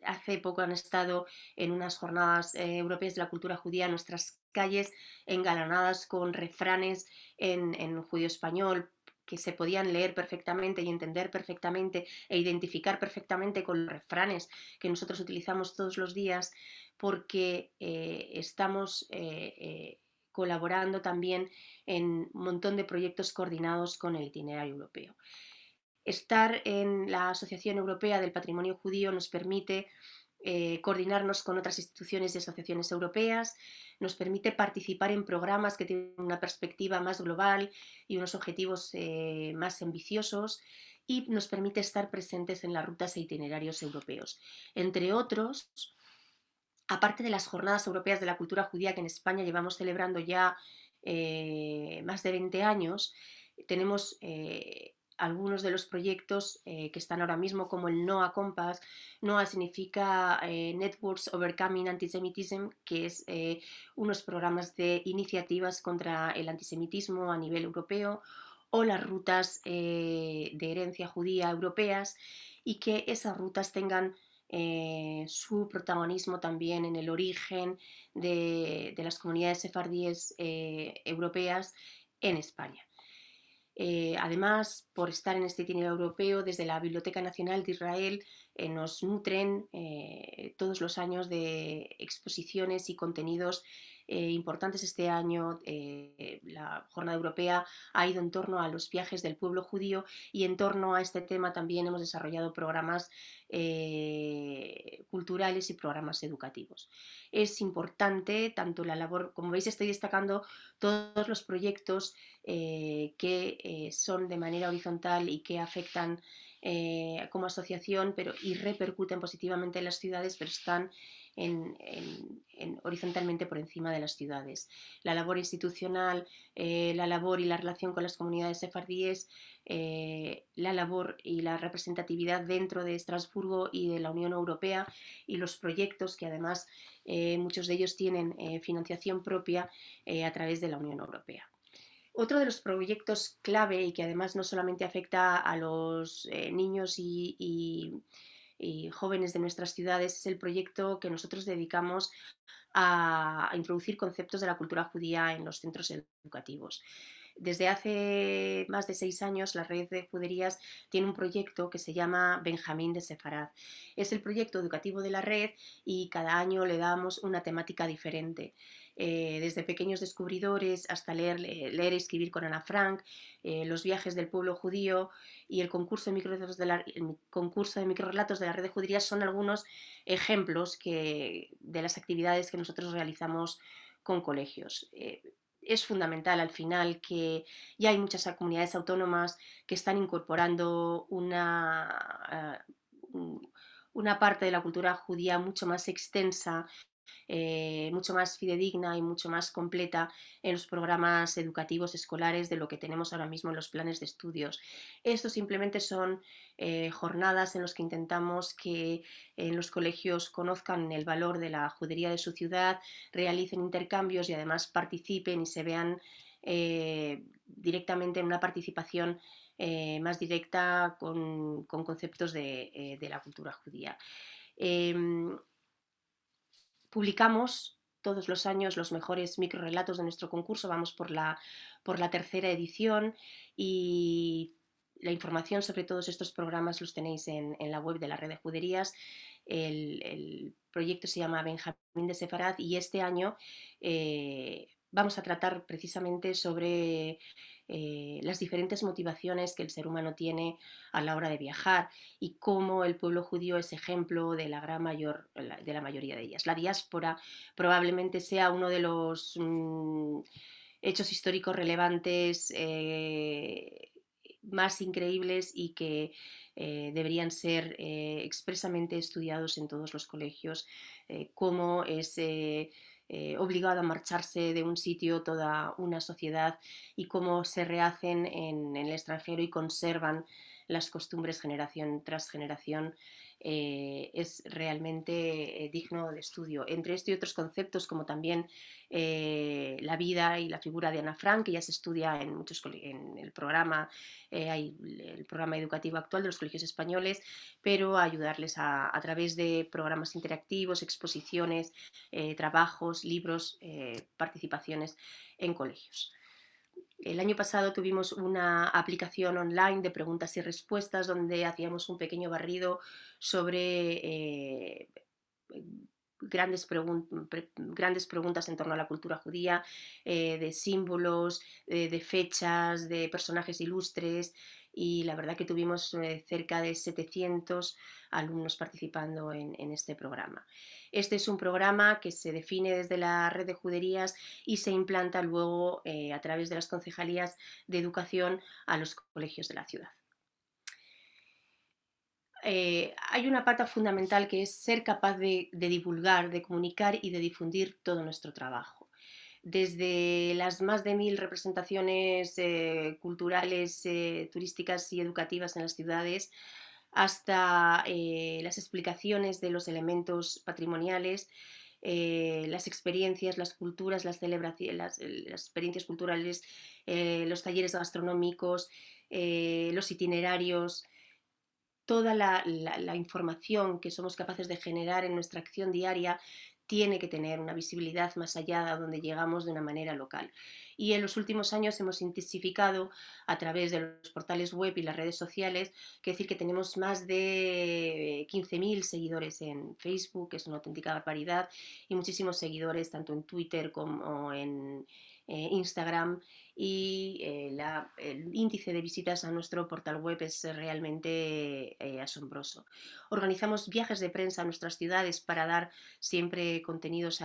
hace poco han estado en unas jornadas europeas de la cultura judía nuestras calles engalanadas con refranes en judío español que se podían leer perfectamente y entender perfectamente e identificar perfectamente con los refranes que nosotros utilizamos todos los días porque estamos colaborando también en un montón de proyectos coordinados con el itinerario europeo. Estar en la Asociación Europea del Patrimonio Judío nos permite coordinarnos con otras instituciones y asociaciones europeas, nos permite participar en programas que tienen una perspectiva más global y unos objetivos más ambiciosos y nos permite estar presentes en las rutas e itinerarios europeos. Entre otros, aparte de las Jornadas Europeas de la Cultura Judía que en España llevamos celebrando ya más de 20 años, tenemos algunos de los proyectos que están ahora mismo como el NOA Compass. NOA significa Networks Overcoming Antisemitism, que es unos programas de iniciativas contra el antisemitismo a nivel europeo o las rutas de herencia judía europeas y que esas rutas tengan su protagonismo también en el origen de las comunidades sefardíes europeas en España. Además, por estar en este itinerario europeo, desde la Biblioteca Nacional de Israel nos nutren todos los años de exposiciones y contenidos importantes. Este año la Jornada Europea ha ido en torno a los viajes del pueblo judío, y en torno a este tema también hemos desarrollado programas culturales y programas educativos. Es importante tanto la labor, como veis estoy destacando todos los proyectos que son de manera horizontal y que afectan como asociación y repercuten positivamente en las ciudades, pero están horizontalmente por encima de las ciudades. La labor institucional, la labor y la relación con las comunidades sefardíes, la labor y la representatividad dentro de Estrasburgo y de la Unión Europea, y los proyectos que además muchos de ellos tienen financiación propia a través de la Unión Europea. Otro de los proyectos clave, y que además no solamente afecta a los niños y jóvenes de nuestras ciudades, es el proyecto que nosotros dedicamos a introducir conceptos de la cultura judía en los centros educativos. Desde hace más de 6 años, la red de juderías tiene un proyecto que se llama Benjamín de Sefarad. Es el proyecto educativo de la red, y cada año le damos una temática diferente. Desde pequeños descubridores hasta leer y escribir con Ana Frank, los viajes del pueblo judío y el concurso de microrelatos de la red de juderías son algunos ejemplos de las actividades que nosotros realizamos con colegios. Es fundamental al final que ya hay muchas comunidades autónomas que están incorporando una parte de la cultura judía mucho más extensa, mucho más fidedigna y mucho más completa en los programas educativos escolares de lo que tenemos ahora mismo en los planes de estudios. Estos simplemente son jornadas en las que intentamos que en los colegios conozcan el valor de la judería de su ciudad, realicen intercambios y además participen y se vean directamente en una participación más directa con conceptos de la cultura judía. Publicamos todos los años los mejores microrelatos de nuestro concurso, vamos por la 3ª edición, y la información sobre todos estos programas los tenéis en la web de la red de juderías. El proyecto se llama Benjamín de Sefarad, y este año vamos a tratar precisamente sobre las diferentes motivaciones que el ser humano tiene a la hora de viajar, y cómo el pueblo judío es ejemplo de la mayoría de ellas. La diáspora probablemente sea uno de los hechos históricos relevantes más increíbles, y que deberían ser expresamente estudiados en todos los colegios, cómo es obligado a marcharse de un sitio toda una sociedad, y cómo se rehacen en el extranjero y conservan las costumbres generación tras generación. Es realmente digno de estudio. Entre esto y otros conceptos, como también la vida y la figura de Ana Frank, que ya se estudia en el programa, el programa educativo actual de los colegios españoles, pero ayudarles a través de programas interactivos, exposiciones, trabajos, libros, participaciones en colegios. El año pasado tuvimos una aplicación online de preguntas y respuestas, donde hacíamos un pequeño barrido sobre grandes preguntas en torno a la cultura judía, de símbolos, de fechas, de personajes ilustres, y la verdad que tuvimos cerca de 700 alumnos participando en este programa. Este es un programa que se define desde la red de juderías y se implanta luego a través de las concejalías de educación a los colegios de la ciudad. Hay una pata fundamental, que es ser capaz de divulgar, de comunicar y de difundir todo nuestro trabajo. Desde las más de 1000 representaciones culturales, turísticas y educativas en las ciudades, hasta las explicaciones de los elementos patrimoniales, las experiencias, las culturas, las experiencias culturales, los talleres gastronómicos, los itinerarios. toda la información que somos capaces de generar en nuestra acción diaria tiene que tener una visibilidad más allá de donde llegamos de una manera local. Y en los últimos años hemos intensificado a través de los portales web y las redes sociales, que decir que tenemos más de 15.000 seguidores en Facebook, que es una auténtica barbaridad, y muchísimos seguidores tanto en Twitter como en Instagram, y el índice de visitas a nuestro portal web es realmente asombroso. Organizamos viajes de prensa a nuestras ciudades para dar siempre contenidos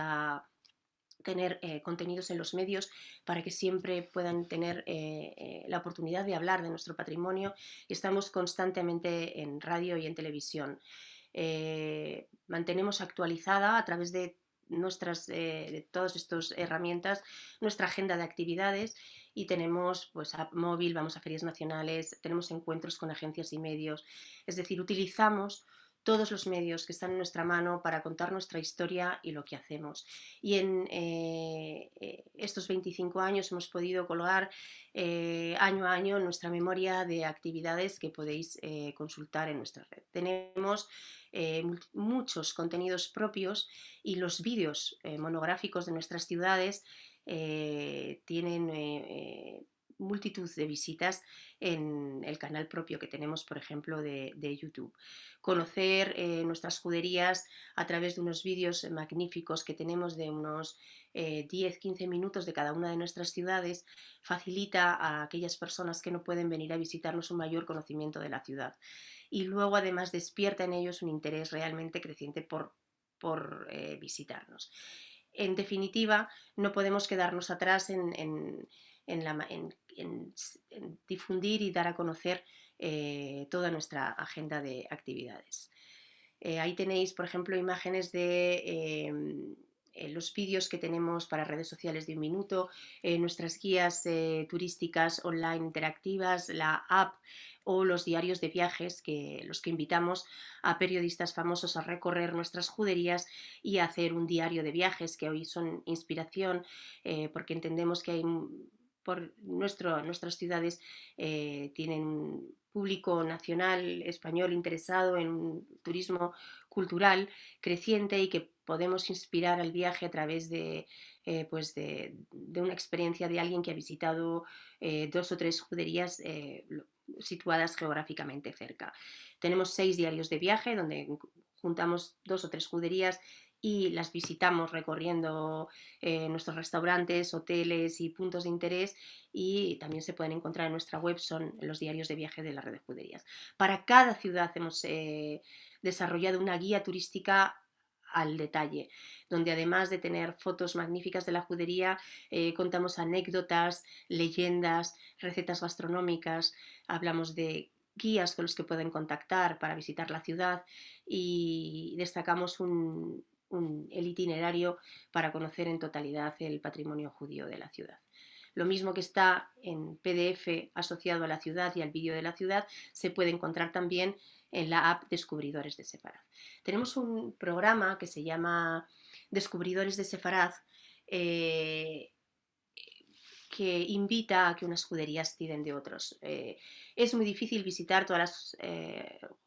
tener contenidos en los medios para que siempre puedan tener la oportunidad de hablar de nuestro patrimonio. Estamos constantemente en radio y en televisión. Mantenemos actualizada a través de todas estas herramientas nuestra agenda de actividades, y tenemos pues app móvil, vamos a ferias nacionales, tenemos encuentros con agencias y medios, es decir, utilizamos todos los medios que están en nuestra mano para contar nuestra historia y lo que hacemos. Y en estos 25 años hemos podido colgar año a año nuestra memoria de actividades que podéis consultar en nuestra red. Tenemos muchos contenidos propios, y los vídeos monográficos de nuestras ciudades tienen multitud de visitas en el canal propio que tenemos, por ejemplo, de YouTube. Conocer nuestras juderías a través de unos vídeos magníficos que tenemos de unos 10-15 minutos de cada una de nuestras ciudades facilita a aquellas personas que no pueden venir a visitarnos un mayor conocimiento de la ciudad. Y luego además despierta en ellos un interés realmente creciente por visitarnos. En definitiva, no podemos quedarnos atrás en difundir y dar a conocer toda nuestra agenda de actividades. Ahí tenéis, por ejemplo, imágenes de los vídeos que tenemos para redes sociales de un minuto, nuestras guías turísticas online interactivas, la app o los diarios de viajes, los que invitamos a periodistas famosos a recorrer nuestras juderías y a hacer un diario de viajes, que hoy son inspiración, porque entendemos que hay nuestras ciudades tienen un público nacional español interesado en un turismo cultural creciente, y que podemos inspirar al viaje a través de una experiencia de alguien que ha visitado 2 o 3 juderías situadas geográficamente cerca. Tenemos 6 diarios de viaje donde juntamos 2 o 3 juderías y las visitamos recorriendo nuestros restaurantes, hoteles y puntos de interés, y también se pueden encontrar en nuestra web, son los diarios de viaje de la red de juderías. Para cada ciudad hemos desarrollado una guía turística al detalle, donde además de tener fotos magníficas de la judería, contamos anécdotas, leyendas, recetas gastronómicas, hablamos de guías con los que pueden contactar para visitar la ciudad, y destacamos el itinerario para conocer en totalidad el patrimonio judío de la ciudad. Lo mismo que está en PDF asociado a la ciudad y al vídeo de la ciudad, se puede encontrar también en la app Descubridores de Sefarad. Tenemos un programa que se llama Descubridores de Sefarad, que invita a que unas juderías tiren de otros. Es muy difícil visitar todas las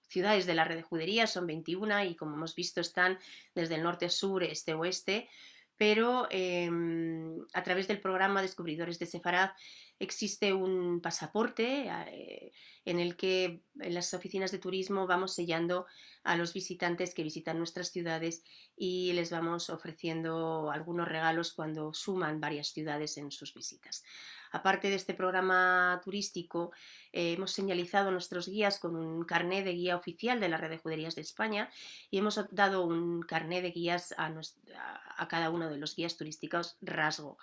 ciudades de la red de juderías, son 21, y como hemos visto están desde el norte a sur, este a oeste, pero a través del programa Descubridores de Sefarad existe un pasaporte en el que en las oficinas de turismo vamos sellando a los visitantes que visitan nuestras ciudades, y les vamos ofreciendo algunos regalos cuando suman varias ciudades en sus visitas. Aparte de este programa turístico, hemos señalizado nuestros guías con un carné de guía oficial de la Red de Juderías de España, y hemos dado un carné de guías a cada uno de los guías turísticos rasgo.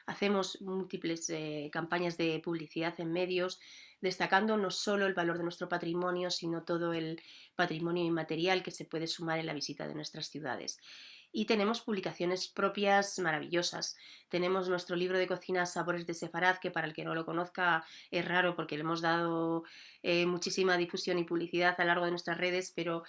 Hacemos múltiples campañas de publicidad en medios, destacando no solo el valor de nuestro patrimonio, sino todo el patrimonio inmaterial que se puede sumar en la visita de nuestras ciudades. Y tenemos publicaciones propias maravillosas. Tenemos nuestro libro de cocina Sabores de Sefarad, que para el que no lo conozca es raro porque le hemos dado muchísima difusión y publicidad a lo largo de nuestras redes, pero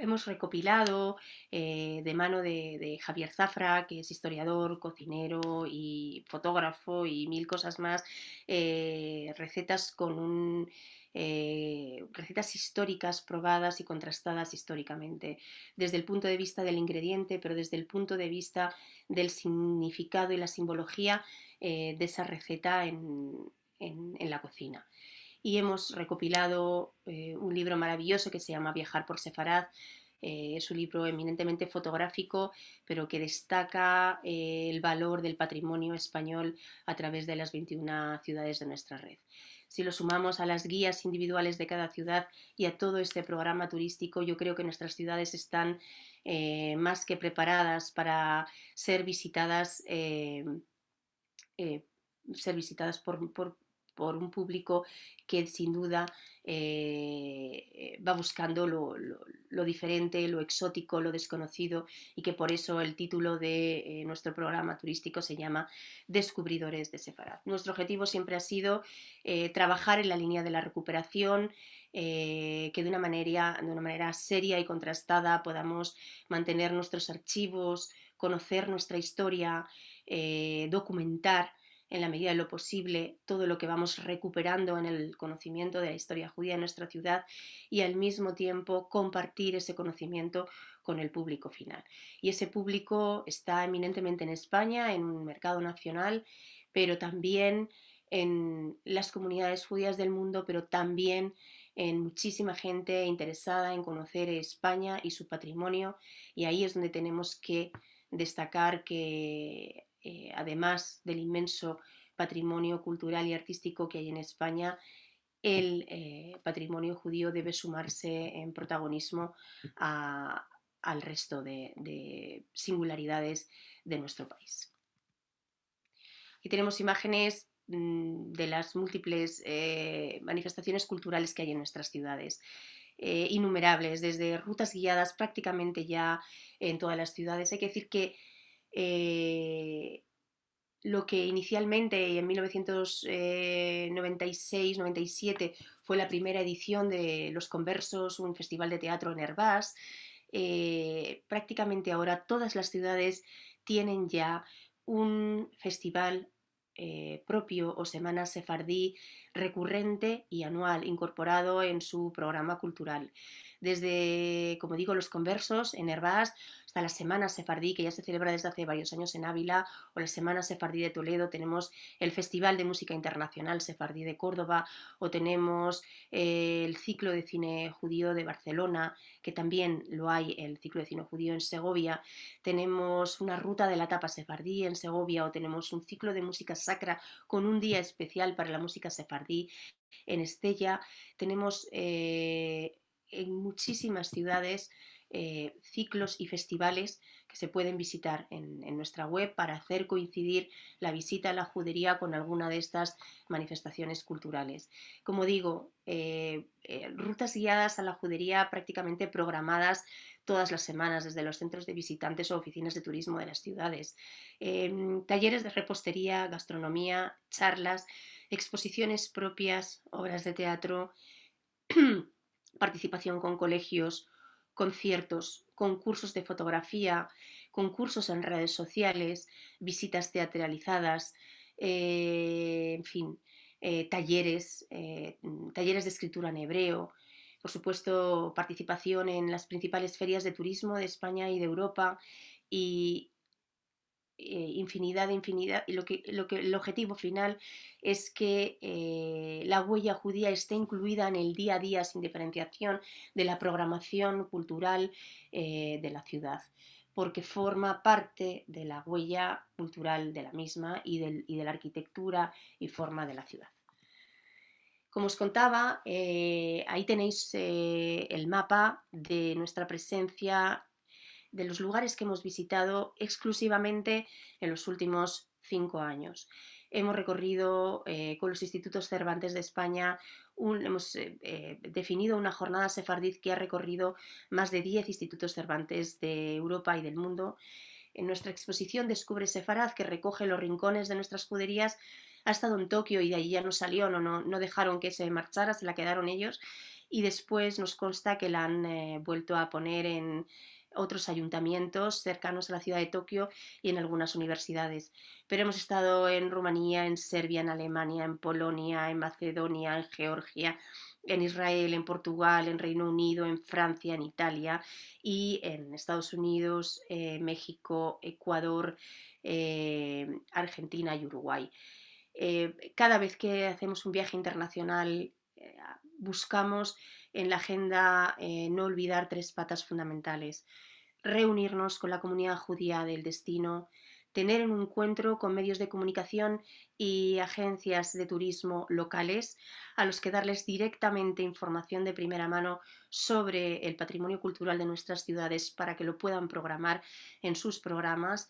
hemos recopilado de mano de Javier Zafra, que es historiador, cocinero y fotógrafo y mil cosas más, recetas recetas históricas probadas y contrastadas históricamente, desde el punto de vista del ingrediente, pero desde el punto de vista del significado y la simbología de esa receta en la cocina. Y hemos recopilado un libro maravilloso que se llama Viajar por Sefarad. Es un libro eminentemente fotográfico, pero que destaca el valor del patrimonio español a través de las 21 ciudades de nuestra red. Si lo sumamos a las guías individuales de cada ciudad y a todo este programa turístico, yo creo que nuestras ciudades están más que preparadas para ser visitadas, por un público que sin duda va buscando lo diferente, lo exótico, lo desconocido, y que por eso el título de nuestro programa turístico se llama Descubridores de Sefarad. Nuestro objetivo siempre ha sido trabajar en la línea de la recuperación, que de una manera seria y contrastada podamos mantener nuestros archivos, conocer nuestra historia, documentar en la medida de lo posible todo lo que vamos recuperando en el conocimiento de la historia judía de nuestra ciudad, y al mismo tiempo compartir ese conocimiento con el público final. Y ese público está eminentemente en España, en un mercado nacional, pero también en las comunidades judías del mundo, pero también en muchísima gente interesada en conocer España y su patrimonio, y ahí es donde tenemos que destacar que además del inmenso patrimonio cultural y artístico que hay en España, el patrimonio judío debe sumarse en protagonismo al resto de singularidades de nuestro país. Aquí tenemos imágenes de las múltiples manifestaciones culturales que hay en nuestras ciudades. Innumerables, desde rutas guiadas prácticamente ya en todas las ciudades. Hay que decir que lo que inicialmente en 1996-97 fue la primera edición de Los Conversos, un festival de teatro en Hervás, prácticamente ahora todas las ciudades tienen ya un festival propio o semana sefardí recurrente y anual incorporado en su programa cultural. Desde, como digo, Los Conversos en Hervás hasta la Semana Sefardí, que ya se celebra desde hace varios años en Ávila, o la Semana Sefardí de Toledo. Tenemos el Festival de Música Internacional Sefardí de Córdoba, o tenemos el ciclo de cine judío de Barcelona, que también lo hay, el ciclo de cine judío en Segovia. Tenemos una ruta de la tapa sefardí en Segovia, o tenemos un ciclo de música sacra con un día especial para la música sefardí en Estella. Tenemos en muchísimas ciudades ciclos y festivales que se pueden visitar en nuestra web para hacer coincidir la visita a la judería con alguna de estas manifestaciones culturales. Como digo, rutas guiadas a la judería prácticamente programadas todas las semanas desde los centros de visitantes o oficinas de turismo de las ciudades. Talleres de repostería, gastronomía, charlas, exposiciones propias, obras de teatro, participación con colegios, conciertos, concursos de fotografía, concursos en redes sociales, visitas teatralizadas, en fin, talleres de escritura en hebreo, por supuesto participación en las principales ferias de turismo de España y de Europa, y infinidad, y el objetivo final es que la huella judía esté incluida en el día a día sin diferenciación de la programación cultural de la ciudad, porque forma parte de la huella cultural de la misma y de la arquitectura y forma de la ciudad. Como os contaba, ahí tenéis el mapa de nuestra presencia, de los lugares que hemos visitado exclusivamente en los últimos 5 años. Hemos recorrido con los institutos Cervantes de España, hemos definido una jornada sefardí que ha recorrido más de 10 institutos Cervantes de Europa y del mundo. en nuestra exposición Descubre Sefarad, que recoge los rincones de nuestras juderías, ha estado en Tokio y de allí ya no salió, no dejaron que se marchara, se la quedaron ellos, y después nos consta que la han vuelto a poner en otros ayuntamientos cercanos a la ciudad de Tokio y en algunas universidades. Pero hemos estado en Rumanía, en Serbia, en Alemania, en Polonia, en Macedonia, en Georgia, en Israel, en Portugal, en Reino Unido, en Francia, en Italia y en Estados Unidos, México, Ecuador, Argentina y Uruguay. Cada vez que hacemos un viaje internacional buscamos en la agenda no olvidar tres patas fundamentales: reunirnos con la comunidad judía del destino, tener un encuentro con medios de comunicación y agencias de turismo locales a los que darles directamente información de primera mano sobre el patrimonio cultural de nuestras ciudades para que lo puedan programar en sus programas,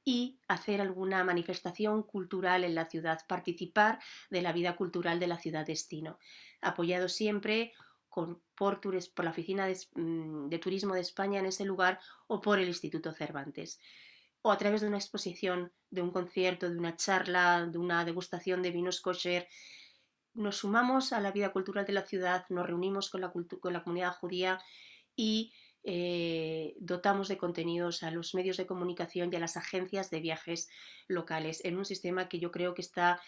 y hacer alguna manifestación cultural en la ciudad, participar de la vida cultural de la ciudad destino, apoyado siempre por la Oficina de Turismo de España en ese lugar o por el Instituto Cervantes, o a través de una exposición, de un concierto, de una charla, de una degustación de vinos kosher. Nos sumamos a la vida cultural de la ciudad, nos reunimos con la comunidad judía y dotamos de contenidos a los medios de comunicación y a las agencias de viajes locales en un sistema que yo creo que está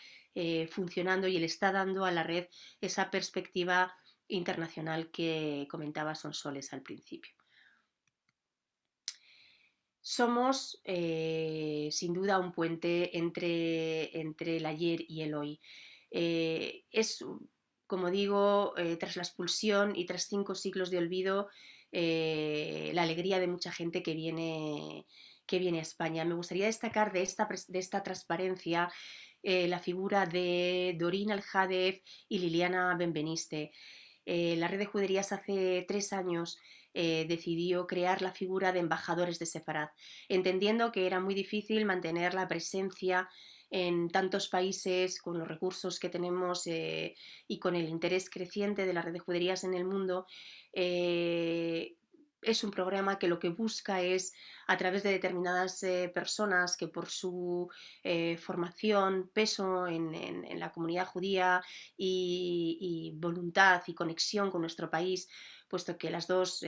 funcionando y le está dando a la red esa perspectiva internacional que comentaba Sonsoles al principio. Somos sin duda un puente entre el ayer y el hoy. Es, como digo, tras la expulsión y tras 5 siglos de olvido, la alegría de mucha gente que viene a España. Me gustaría destacar de esta transparencia la figura de Dorín Aljadef y Liliana Benveniste. La red de juderías hace 3 años decidió crear la figura de embajadores de Sefarad, entendiendo que era muy difícil mantener la presencia en tantos países con los recursos que tenemos y con el interés creciente de la red de juderías en el mundo. Es un programa que lo que busca es, a través de determinadas personas que por su formación, peso en la comunidad judía y voluntad y conexión con nuestro país, puesto que las dos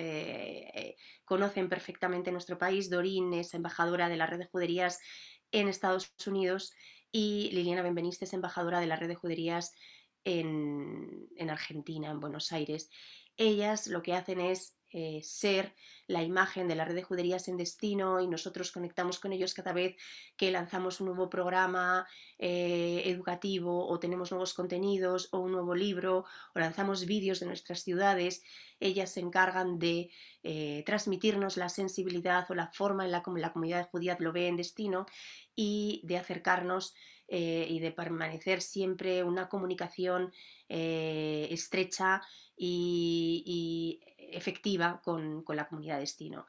conocen perfectamente nuestro país. Dorín es embajadora de la red de juderías en Estados Unidos y Liliana Benveniste es embajadora de la red de juderías en Argentina, en Buenos Aires. Ellas lo que hacen es ser la imagen de la red de juderías en destino, y nosotros conectamos con ellos cada vez que lanzamos un nuevo programa educativo o tenemos nuevos contenidos o un nuevo libro o lanzamos vídeos de nuestras ciudades. Ellas se encargan de transmitirnos la sensibilidad o la forma en la que la comunidad judía lo ve en destino y de acercarnos y de permanecer siempre una comunicación estrecha y efectiva con la comunidad de destino.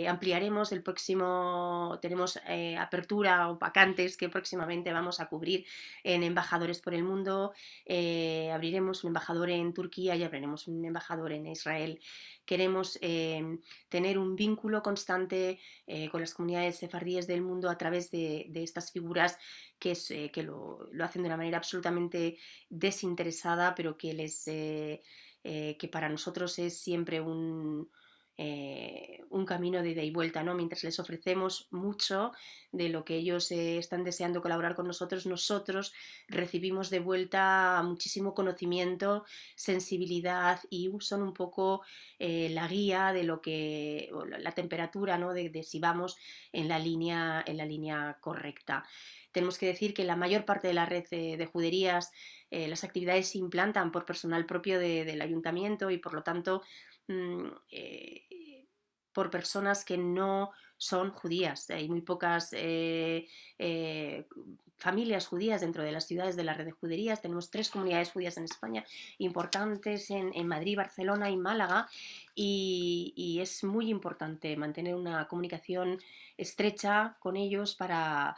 Ampliaremos el próximo, tenemos apertura o vacantes que próximamente vamos a cubrir en embajadores por el mundo. Abriremos un embajador en Turquía y abriremos un embajador en Israel. Queremos tener un vínculo constante con las comunidades sefardíes del mundo a través de estas figuras que lo hacen de una manera absolutamente desinteresada, pero que para nosotros es siempre un camino de ida y vuelta, ¿no? Mientras les ofrecemos mucho de lo que ellos están deseando colaborar con nosotros, nosotros recibimos de vuelta muchísimo conocimiento, sensibilidad, y son un poco la guía de lo que, la temperatura, ¿no? de si vamos en la línea correcta. Tenemos que decir que la mayor parte de la red de juderías, las actividades se implantan por personal propio del ayuntamiento y por lo tanto por personas que no son judías. Hay muy pocas familias judías dentro de las ciudades de la red de juderías. Tenemos 3 comunidades judías en España importantes en Madrid, Barcelona y Málaga, y es muy importante mantener una comunicación estrecha con ellos para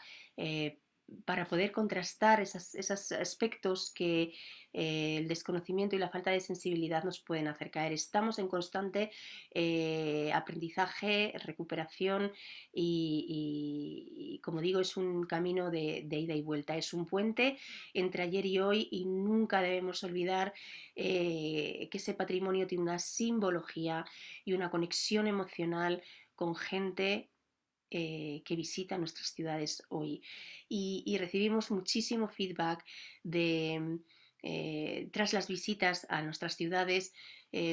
para poder contrastar esos aspectos que el desconocimiento y la falta de sensibilidad nos pueden hacer caer. Estamos en constante aprendizaje, recuperación y, como digo, es un camino de ida y vuelta, es un puente entre ayer y hoy y nunca debemos olvidar que ese patrimonio tiene una simbología y una conexión emocional con gente que visita nuestras ciudades hoy. Y recibimos muchísimo feedback tras las visitas a nuestras ciudades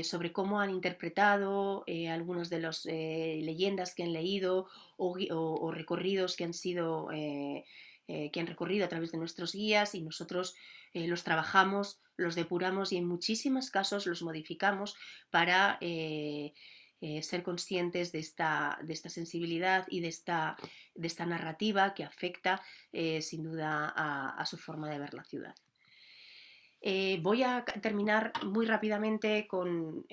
sobre cómo han interpretado algunas de las leyendas que han leído o recorridos que han sido... que han recorrido a través de nuestros guías y nosotros los trabajamos, los depuramos y en muchísimos casos los modificamos para ser conscientes de esta sensibilidad y de esta narrativa que afecta sin duda a su forma de ver la ciudad. Voy a terminar muy rápidamente con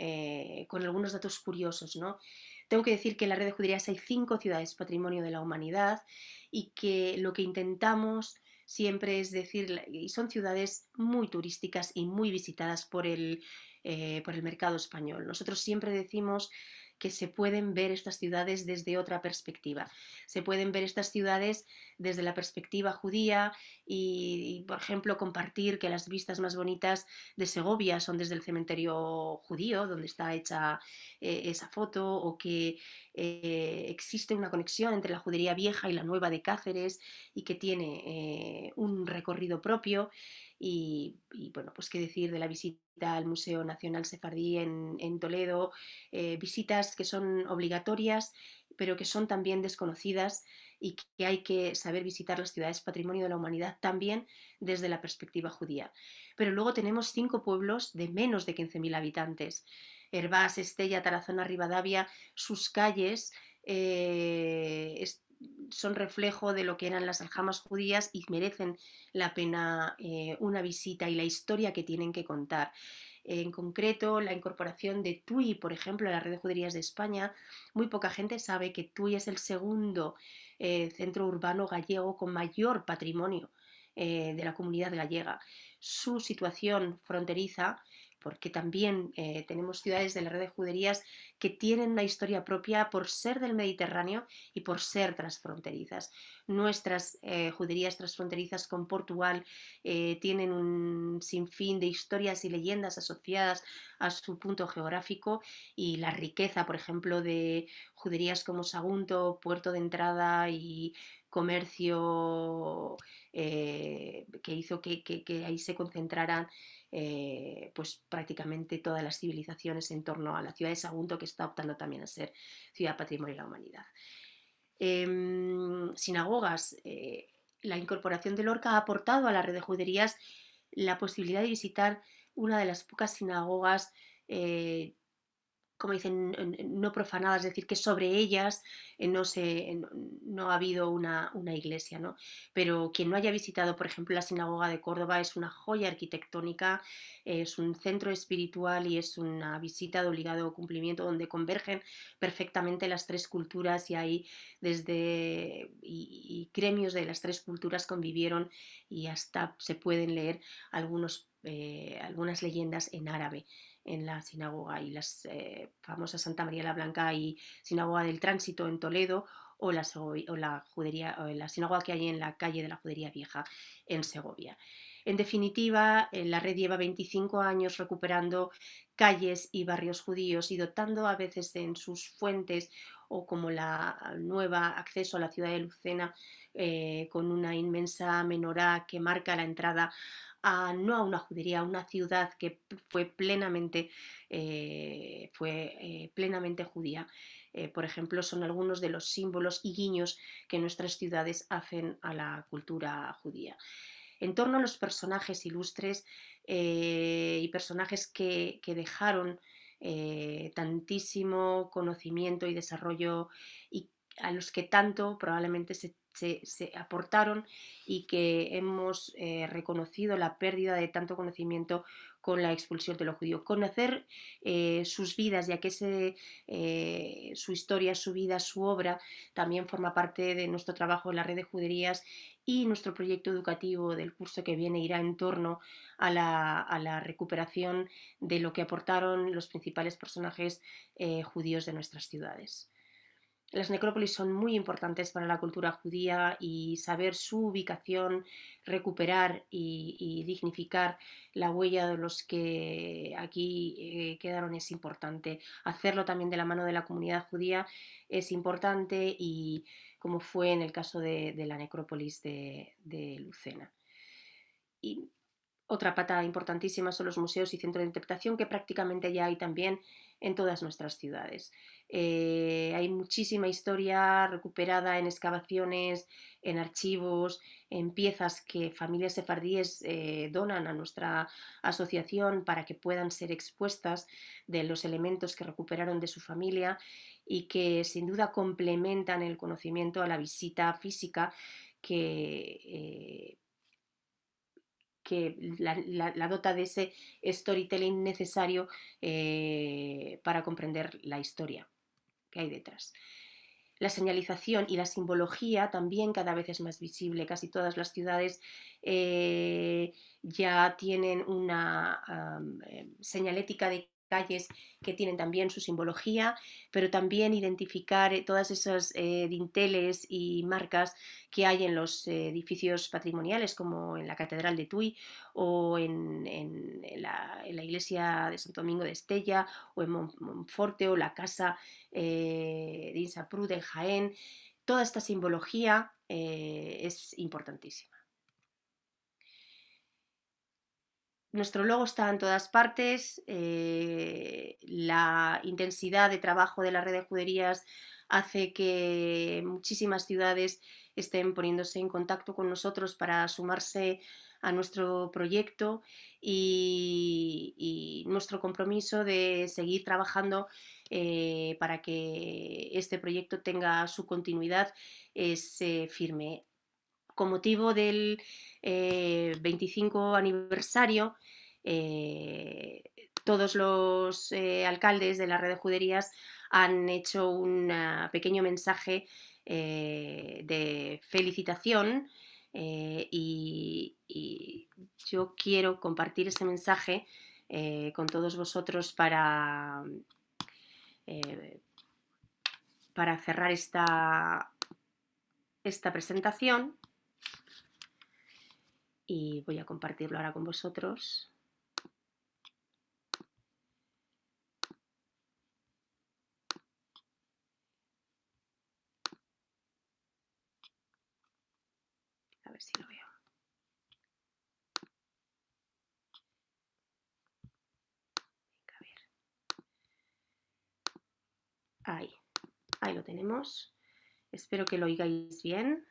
algunos datos curiosos, ¿no? Tengo que decir que en la red de juderías hay 5 ciudades patrimonio de la humanidad y que lo que intentamos siempre es decir, y son ciudades muy turísticas y muy visitadas por el mercado español. Nosotros siempre decimos que se pueden ver estas ciudades desde otra perspectiva. Se pueden ver estas ciudades desde la perspectiva judía por ejemplo, compartir que las vistas más bonitas de Segovia son desde el cementerio judío, donde está hecha esa foto, o que existe una conexión entre la judería vieja y la nueva de Cáceres y que tiene un recorrido propio. Bueno, pues qué decir de la visita al Museo Nacional Sefardí en Toledo, visitas que son obligatorias, pero que son también desconocidas y que hay que saber visitar las ciudades patrimonio de la humanidad también desde la perspectiva judía. Pero luego tenemos 5 pueblos de menos de 15.000 habitantes. Hervás, Estella, Tarazona, Rivadavia, sus calles son reflejo de lo que eran las aljamas judías y merecen la pena una visita y la historia que tienen que contar. En concreto, la incorporación de TUI, por ejemplo, a la red de juderías de España, muy poca gente sabe que TUI es el segundo centro urbano gallego con mayor patrimonio de la comunidad gallega. Su situación fronteriza, porque también tenemos ciudades de la red de juderías que tienen una historia propia por ser del Mediterráneo y por ser transfronterizas. Nuestras juderías transfronterizas con Portugal tienen un sinfín de historias y leyendas asociadas a su punto geográfico y la riqueza, por ejemplo, de juderías como Sagunto, puerto de entrada y comercio que hizo que ahí se concentraran pues prácticamente todas las civilizaciones en torno a la ciudad de Sagunto, que está optando también a ser ciudad patrimonio de la humanidad. Sinagogas. La incorporación de Lorca ha aportado a la red de juderías la posibilidad de visitar una de las pocas sinagogas como dicen, no profanadas, es decir, que sobre ellas no ha habido una iglesia, ¿no? Pero quien no haya visitado, por ejemplo, la sinagoga de Córdoba es una joya arquitectónica, es un centro espiritual y es una visita de obligado cumplimiento donde convergen perfectamente las 3 culturas y ahí y gremios de las 3 culturas convivieron y hasta se pueden leer algunas leyendas en árabe en la sinagoga y las famosas Santa María la Blanca y Sinagoga del Tránsito en Toledo o la sinagoga que hay en la calle de la Judería Vieja en Segovia. En definitiva, la red lleva 25 años recuperando calles y barrios judíos y dotando a veces en sus fuentes o como la nueva acceso a la ciudad de Lucena con una inmensa menorá que marca la entrada no a una judería, a una ciudad que fue plenamente judía. Por ejemplo, son algunos de los símbolos y guiños que nuestras ciudades hacen a la cultura judía. En torno a los personajes ilustres y personajes que dejaron tantísimo conocimiento y desarrollo y a los que tanto probablemente se aportaron y que hemos reconocido la pérdida de tanto conocimiento con la expulsión de lo judío, conocer sus vidas, ya que su historia, su vida, su obra también forma parte de nuestro trabajo en la red de juderías, y nuestro proyecto educativo del curso que viene irá en torno a la recuperación de lo que aportaron los principales personajes judíos de nuestras ciudades. Las necrópolis son muy importantes para la cultura judía, y saber su ubicación, recuperar y dignificar la huella de los que aquí quedaron es importante. Hacerlo también de la mano de la comunidad judía es importante, y como fue en el caso de la necrópolis de Lucena. Y otra pata importantísima son los museos y centros de interpretación, que prácticamente ya hay también en todas nuestras ciudades. Hay muchísima historia recuperada en excavaciones, en archivos, en piezas que familias sefardíes donan a nuestra asociación para que puedan ser expuestas, de los elementos que recuperaron de su familia, y que sin duda complementan el conocimiento a la visita física que la dota de ese storytelling necesario para comprender la historia que hay detrás. La señalización y la simbología también cada vez es más visible. Casi todas las ciudades ya tienen una señalética de calles que tienen también su simbología, pero también identificar todas esas dinteles y marcas que hay en los edificios patrimoniales, como en la Catedral de Tui, o en la iglesia de Santo Domingo de Estella, o en Monforte, o la casa de Insaprud en Jaén. Toda esta simbología es importantísima. Nuestro logo está en todas partes. La intensidad de trabajo de la red de juderías hace que muchísimas ciudades estén poniéndose en contacto con nosotros para sumarse a nuestro proyecto, y nuestro compromiso de seguir trabajando para que este proyecto tenga su continuidad es firme. Con motivo del 25 aniversario, todos los alcaldes de la red de juderías han hecho un pequeño mensaje de felicitación, y yo quiero compartir ese mensaje con todos vosotros para cerrar esta presentación. Y voy a compartirlo ahora con vosotros. A ver si lo veo. Venga, a ver. Ahí lo tenemos. Espero que lo oigáis bien.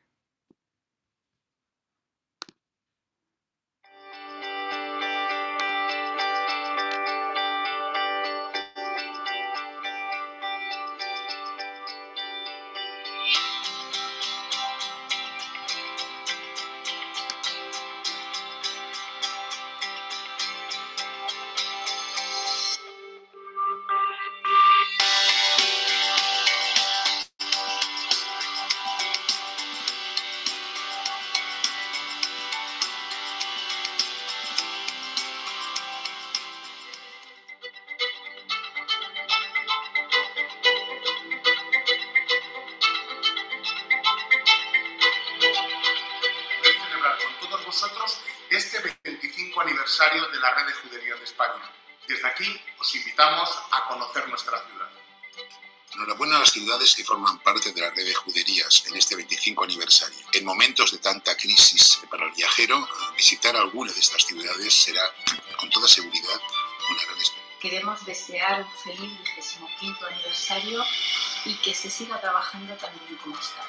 Este 25 aniversario de la red de juderías de España. Desde aquí os invitamos a conocer nuestra ciudad. Enhorabuena a las ciudades que forman parte de la red de juderías en este 25 aniversario. En momentos de tanta crisis para el viajero, visitar alguna de estas ciudades será, con toda seguridad, una gran experiencia. Queremos desear un feliz 25 aniversario y que se siga trabajando tan bien como está.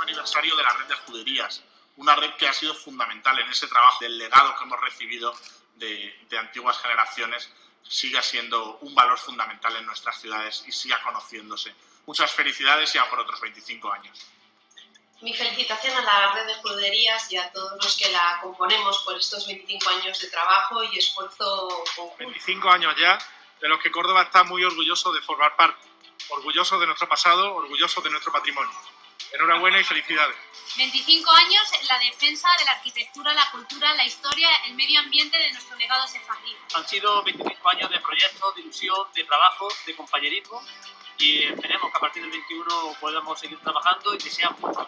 Aniversario de la red de juderías, una red que ha sido fundamental en ese trabajo del legado que hemos recibido de antiguas generaciones, siga siendo un valor fundamental en nuestras ciudades y siga conociéndose Muchas felicidades y a por otros 25 años. Mi felicitación a la red de juderías y a todos los que la componemos por estos 25 años de trabajo y esfuerzo conjunto. 25 años ya, de los que Córdoba está muy orgulloso de formar parte. Orgulloso de nuestro pasado, orgulloso de nuestro patrimonio. Enhorabuena y felicidades. 25 años en la defensa de la arquitectura, la cultura, la historia, el medio ambiente de nuestro legado sefardí. Han sido 25 años de proyectos, de ilusión, de trabajo, de compañerismo y esperemos que a partir del 21 podamos seguir trabajando y que sean muchos.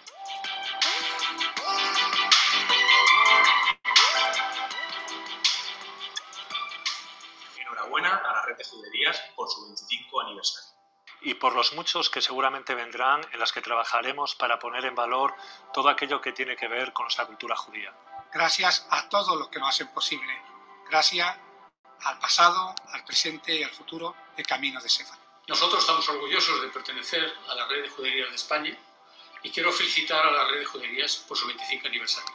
Enhorabuena a la red de juderías por su 25 aniversario. Y por los muchos que seguramente vendrán, en las que trabajaremos para poner en valor todo aquello que tiene que ver con nuestra cultura judía. Gracias a todos los que lo hacen posible. Gracias al pasado, al presente y al futuro de Caminos de Sefardí. Nosotros estamos orgullosos de pertenecer a la red de juderías de España y quiero felicitar a la red de juderías por su 25 aniversario.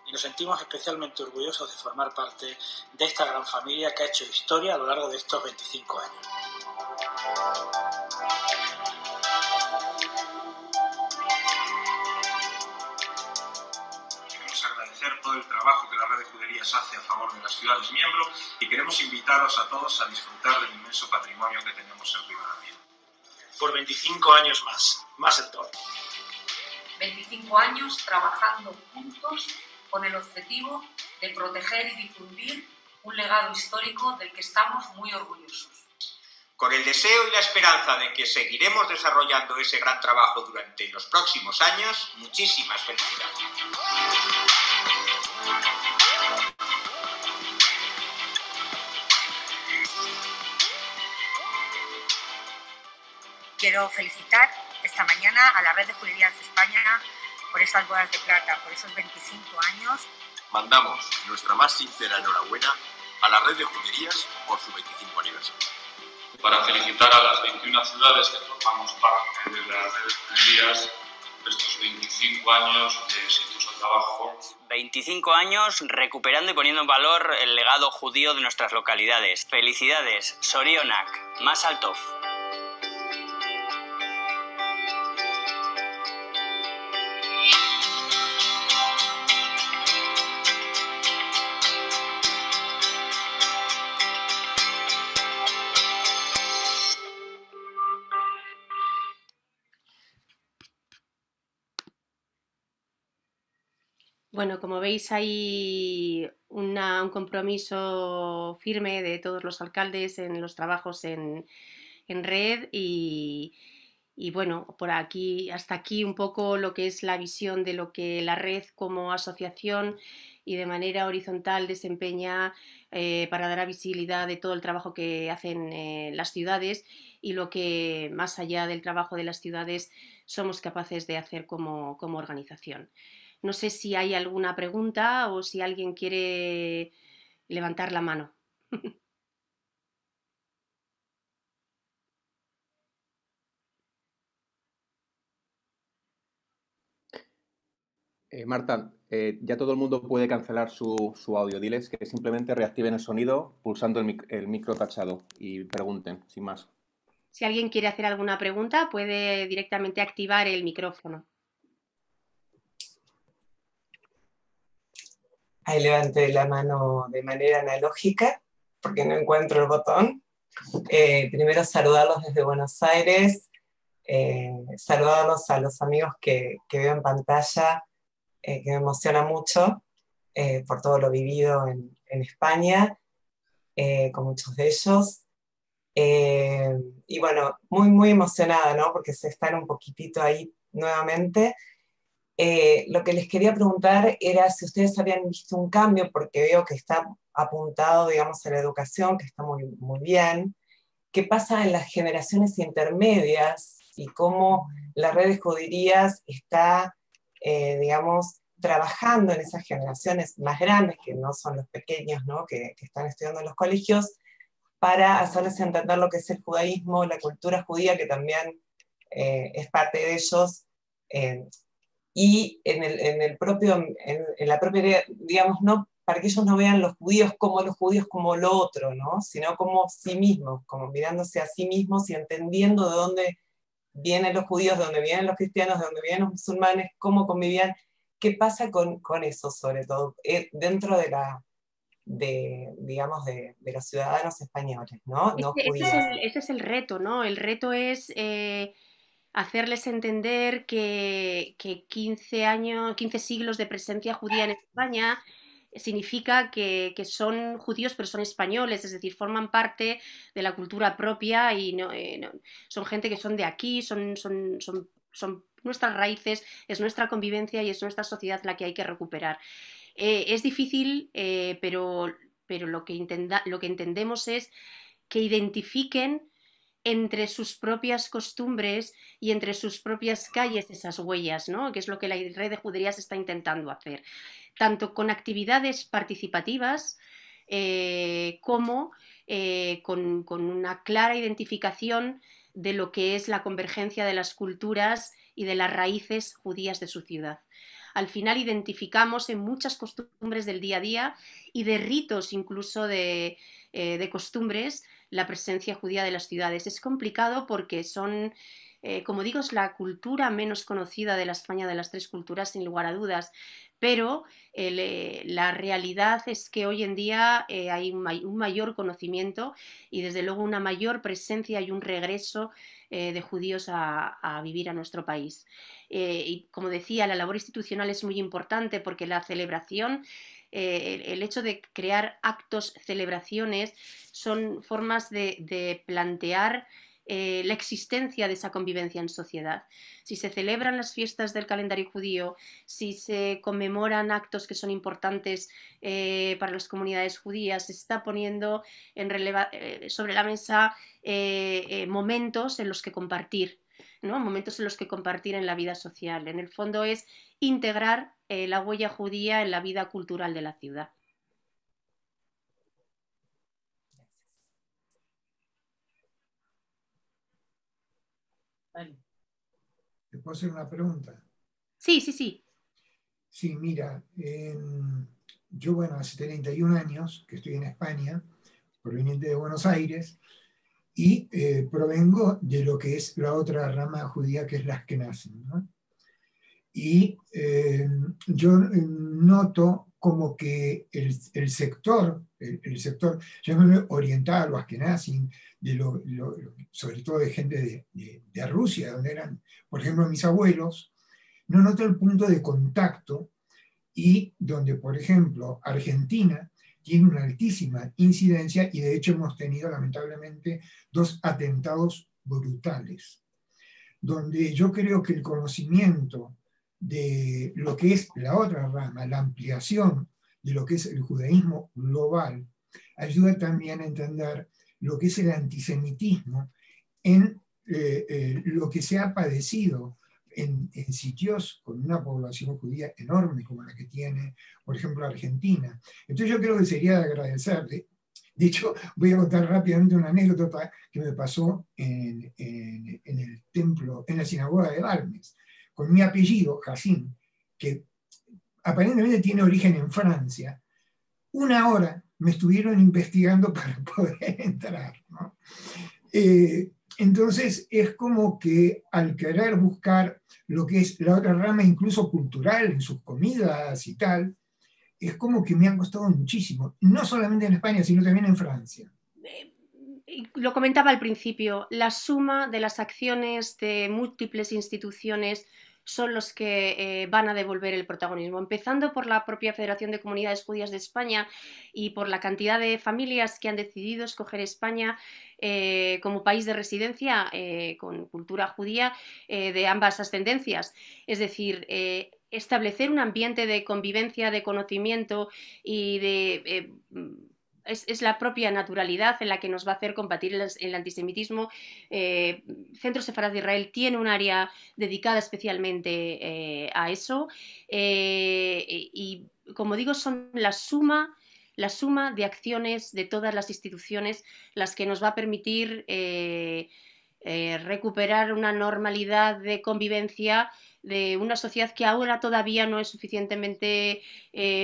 Y nos sentimos especialmente orgullosos de formar parte de esta gran familia que ha hecho historia a lo largo de estos 25 años. Queremos agradecer todo el trabajo que la red de juderías hace a favor de las ciudades miembros y queremos invitaros a todos a disfrutar del inmenso patrimonio que tenemos en Ribadavia. Por 25 años más el todo. 25 años trabajando juntos con el objetivo de proteger y difundir un legado histórico del que estamos muy orgullosos. Con el deseo y la esperanza de que seguiremos desarrollando ese gran trabajo durante los próximos años, muchísimas felicidades. Quiero felicitar esta mañana a la red de juderías de España por esas bodas de plata, por esos 25 años. Mandamos nuestra más sincera enhorabuena a la red de juderías por su 25 aniversario. Para felicitar a las 21 ciudades que formamos parte de la red de juderías por estos 25 años de exitoso trabajo. 25 años recuperando y poniendo en valor el legado judío de nuestras localidades. Felicidades, Sorionak, Mazal Tov. Bueno, como veis hay un compromiso firme de todos los alcaldes en los trabajos en red y bueno, por aquí, hasta aquí un poco lo que es la visión de lo que la red como asociación y de manera horizontal desempeña para dar visibilidad de todo el trabajo que hacen las ciudades y lo que más allá del trabajo de las ciudades somos capaces de hacer como organización. No sé si hay alguna pregunta o si alguien quiere levantar la mano. Marta, ya todo el mundo puede cancelar su audio. Diles que simplemente reactiven el sonido pulsando el micro tachado y pregunten, sin más. Si alguien quiere hacer alguna pregunta, puede directamente activar el micrófono. Ahí levanté la mano de manera analógica, porque no encuentro el botón. Primero saludarlos desde Buenos Aires, saludarlos a los amigos que veo en pantalla, que me emociona mucho por todo lo vivido en España, con muchos de ellos. Y bueno, muy, muy emocionada, ¿no? Porque se están un poquitito ahí nuevamente. Lo que les quería preguntar era si ustedes habían visto un cambio, porque veo que está apuntado, digamos, a la educación, que está muy, muy bien. ¿Qué pasa en las generaciones intermedias y cómo la red de juderías está, digamos, trabajando en esas generaciones más grandes, que no son los pequeños, ¿no? que están estudiando en los colegios, para hacerles entender lo que es el judaísmo, la cultura judía, que también es parte de ellos, y en la propia, digamos, no, para que ellos no vean los judíos como lo otro, ¿no? Sino como sí mismos, como mirándose a sí mismos y entendiendo de dónde vienen los judíos, de dónde vienen los cristianos, de dónde vienen los musulmanes, cómo convivían, qué pasa con eso sobre todo, dentro digamos, de los ciudadanos españoles, ¿no? No judíos. Ese es el reto, ¿no? El reto es hacerles entender que 15 siglos de presencia judía en España significa que son judíos pero son españoles, es decir, forman parte de la cultura propia y son gente que son de aquí, son nuestras raíces, es nuestra convivencia y es nuestra sociedad la que hay que recuperar. Es difícil, pero lo que entendemos es que identifiquen entre sus propias costumbres y entre sus propias calles esas huellas, ¿no? Que es lo que la Red de Juderías está intentando hacer, tanto con actividades participativas como con una clara identificación de lo que es la convergencia de las culturas y de las raíces judías de su ciudad. Al final identificamos en muchas costumbres del día a día y de ritos incluso de costumbres la presencia judía de las ciudades. Es complicado porque son, como digo, es la cultura menos conocida de la España de las tres culturas, sin lugar a dudas, pero la realidad es que hoy en día hay un mayor conocimiento y desde luego una mayor presencia y un regreso de judíos a vivir a nuestro país. Y como decía, la labor institucional es muy importante porque la celebración, el hecho de crear actos, celebraciones, son formas de plantear la existencia de esa convivencia en sociedad. Si se celebran las fiestas del calendario judío, si se conmemoran actos que son importantes para las comunidades judías, se está poniendo sobre la mesa momentos en los que compartir, ¿no? Momentos en los que compartir en la vida social. En el fondo es integrar la huella judía en la vida cultural de la ciudad. Vale. ¿Te puedo hacer una pregunta? Sí, sí, sí. Sí, mira, yo, bueno, hace 31 años que estoy en España, proveniente de Buenos Aires, y provengo de lo que es la otra rama judía, que es la Ashkenazim, ¿no? Y yo noto como que el sector, llamémoslo oriental o Ashkenazim, sobre todo de gente de Rusia, donde eran, por ejemplo, mis abuelos, no noto el punto de contacto, y donde, por ejemplo, Argentina tiene una altísima incidencia, y de hecho hemos tenido lamentablemente 2 atentados brutales, donde yo creo que el conocimiento de lo que es la otra rama, la ampliación de lo que es el judaísmo global, ayuda también a entender lo que es el antisemitismo en lo que se ha padecido en sitios con una población judía enorme como la que tiene, por ejemplo, Argentina. Entonces yo creo que sería de agradecerle. De hecho, voy a contar rápidamente una anécdota que me pasó en el templo, en la sinagoga de Balmes, con mi apellido, Hassim, que aparentemente tiene origen en Francia. 1 hora me estuvieron investigando para poder entrar, ¿no? Entonces es como que al querer buscar lo que es la otra rama, incluso cultural, en sus comidas y tal, es como que me ha costado muchísimo, no solamente en España, sino también en Francia. Lo comentaba al principio, la suma de las acciones de múltiples instituciones son los que van a devolver el protagonismo, empezando por la propia Federación de Comunidades Judías de España y por la cantidad de familias que han decidido escoger España como país de residencia con cultura judía de ambas ascendencias. Es decir, establecer un ambiente de convivencia, de conocimiento y de... Es la propia naturalidad en la que nos va a hacer combatir el antisemitismo. Centro Sefarad de Israel tiene un área dedicada especialmente a eso y, como digo, son la suma de acciones de todas las instituciones las que nos va a permitir recuperar una normalidad de convivencia de una sociedad que ahora todavía no es suficientemente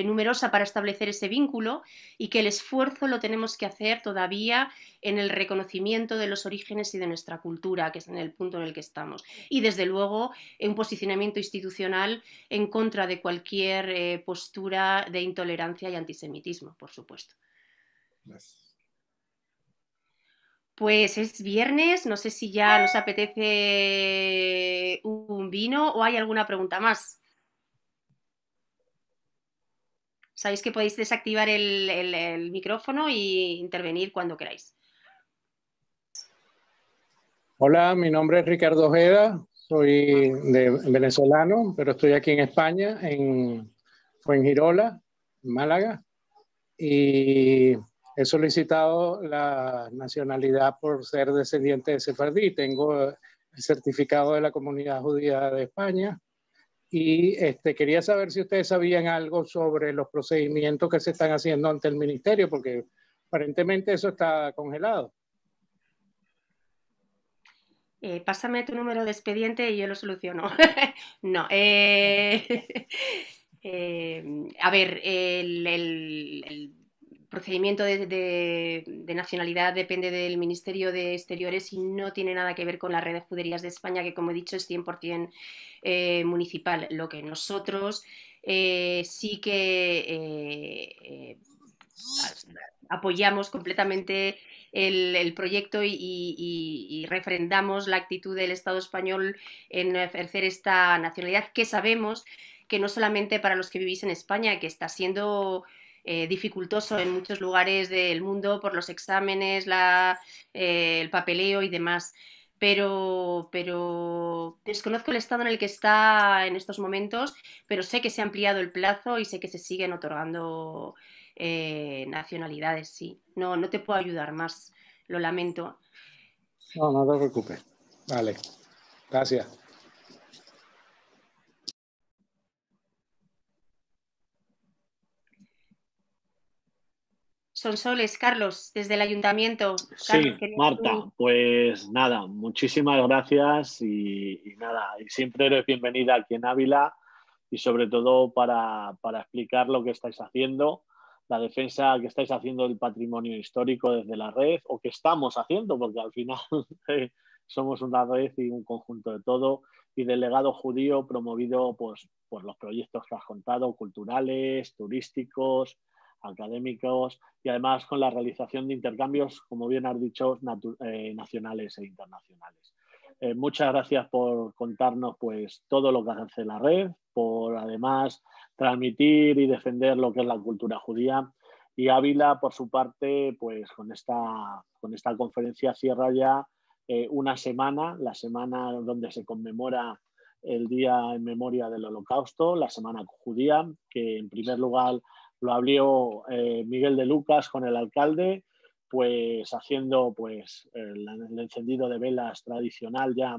numerosa para establecer ese vínculo, y que el esfuerzo lo tenemos que hacer todavía en el reconocimiento de los orígenes y de nuestra cultura, que es en el punto en el que estamos. Y desde luego un posicionamiento institucional en contra de cualquier postura de intolerancia y antisemitismo, por supuesto. Gracias. Pues es viernes, no sé si ya nos apetece un vino o hay alguna pregunta más. Sabéis que podéis desactivar el micrófono e intervenir cuando queráis. Hola, mi nombre es Ricardo Ojeda, soy venezolano, pero estoy aquí en España, en Fuengirola, Málaga, y he solicitado la nacionalidad por ser descendiente de sefardí. Tengo el certificado de la Comunidad Judía de España y quería saber si ustedes sabían algo sobre los procedimientos que se están haciendo ante el ministerio, porque aparentemente eso está congelado. Pásame tu número de expediente y yo lo soluciono. No. A ver, el procedimiento de nacionalidad depende del Ministerio de Exteriores y no tiene nada que ver con la Red de Juderías de España, que, como he dicho, es 100% municipal. Lo que nosotros sí que apoyamos completamente el proyecto y refrendamos la actitud del Estado español en ejercer esta nacionalidad, que sabemos que no solamente para los que vivís en España, que está siendo dificultoso en muchos lugares del mundo por los exámenes, el papeleo y demás. Pero desconozco el estado en el que está en estos momentos, pero sé que se ha ampliado el plazo y sé que se siguen otorgando nacionalidades, sí. No te puedo ayudar más, lo lamento. No te preocupes. Vale, gracias. Sonsoles, Carlos, desde el ayuntamiento. Sí, Marta, pues nada, muchísimas gracias y nada, y siempre eres bienvenida aquí en Ávila y sobre todo para explicar lo que estáis haciendo, la defensa que estáis haciendo del patrimonio histórico desde la red, o que estamos haciendo, porque al final somos una red y un conjunto de todo, y del legado judío promovido pues, por los proyectos que has contado, culturales, turísticos, académicos, y además con la realización de intercambios, como bien has dicho, nacionales e internacionales. Muchas gracias por contarnos pues, todo lo que hace la red, por además transmitir y defender lo que es la cultura judía. Y Ávila, por su parte, pues con esta conferencia cierra ya una semana, la semana donde se conmemora el Día en Memoria del Holocausto, la Semana Judía, que en primer lugar lo abrió Miguel de Lucas con el alcalde, pues haciendo pues, el encendido de velas tradicional ya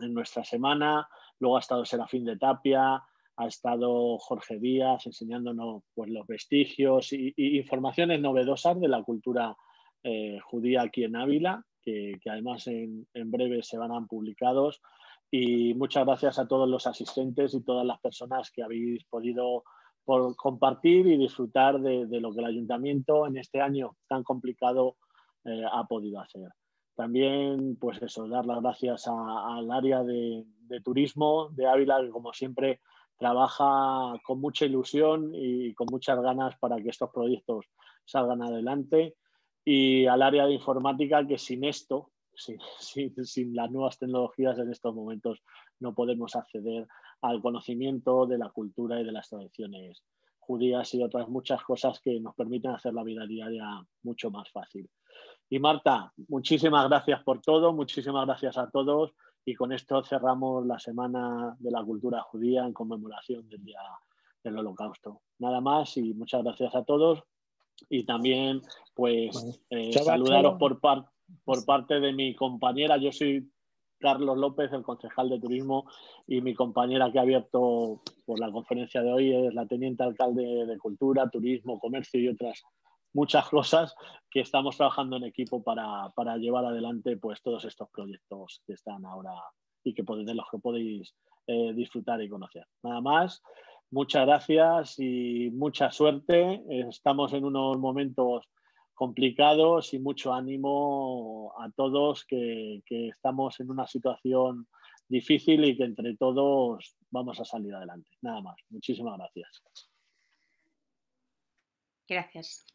en nuestra semana. Luego ha estado Serafín de Tapia, ha estado Jorge Díaz enseñándonos pues, los vestigios y informaciones novedosas de la cultura judía aquí en Ávila, que además en breve se van a publicados. Y muchas gracias a todos los asistentes y todas las personas que habéis podido por compartir y disfrutar de lo que el ayuntamiento en este año tan complicado ha podido hacer. También, pues eso, dar las gracias al área de turismo de Ávila, que como siempre trabaja con mucha ilusión y con muchas ganas para que estos proyectos salgan adelante, y al área de informática, que sin esto, sin las nuevas tecnologías en estos momentos no podemos acceder al conocimiento de la cultura y de las tradiciones judías y otras muchas cosas que nos permiten hacer la vida diaria mucho más fácil. Y Marta, muchísimas gracias por todo, muchísimas gracias a todos, y con esto cerramos la Semana de la Cultura Judía en conmemoración del Día del Holocausto. Nada más y muchas gracias a todos, y también pues saludaros por parte de mi compañera. Yo soy Carlos López, el concejal de turismo, y mi compañera que ha abierto por la conferencia de hoy es la teniente alcalde de Cultura, Turismo, Comercio y otras muchas cosas que estamos trabajando en equipo para llevar adelante pues todos estos proyectos que están ahora y de los que podéis disfrutar y conocer. Nada más, muchas gracias y mucha suerte. Estamos en unos momentos complicados y mucho ánimo a todos que estamos en una situación difícil y que entre todos vamos a salir adelante. Nada más. Muchísimas gracias. Gracias.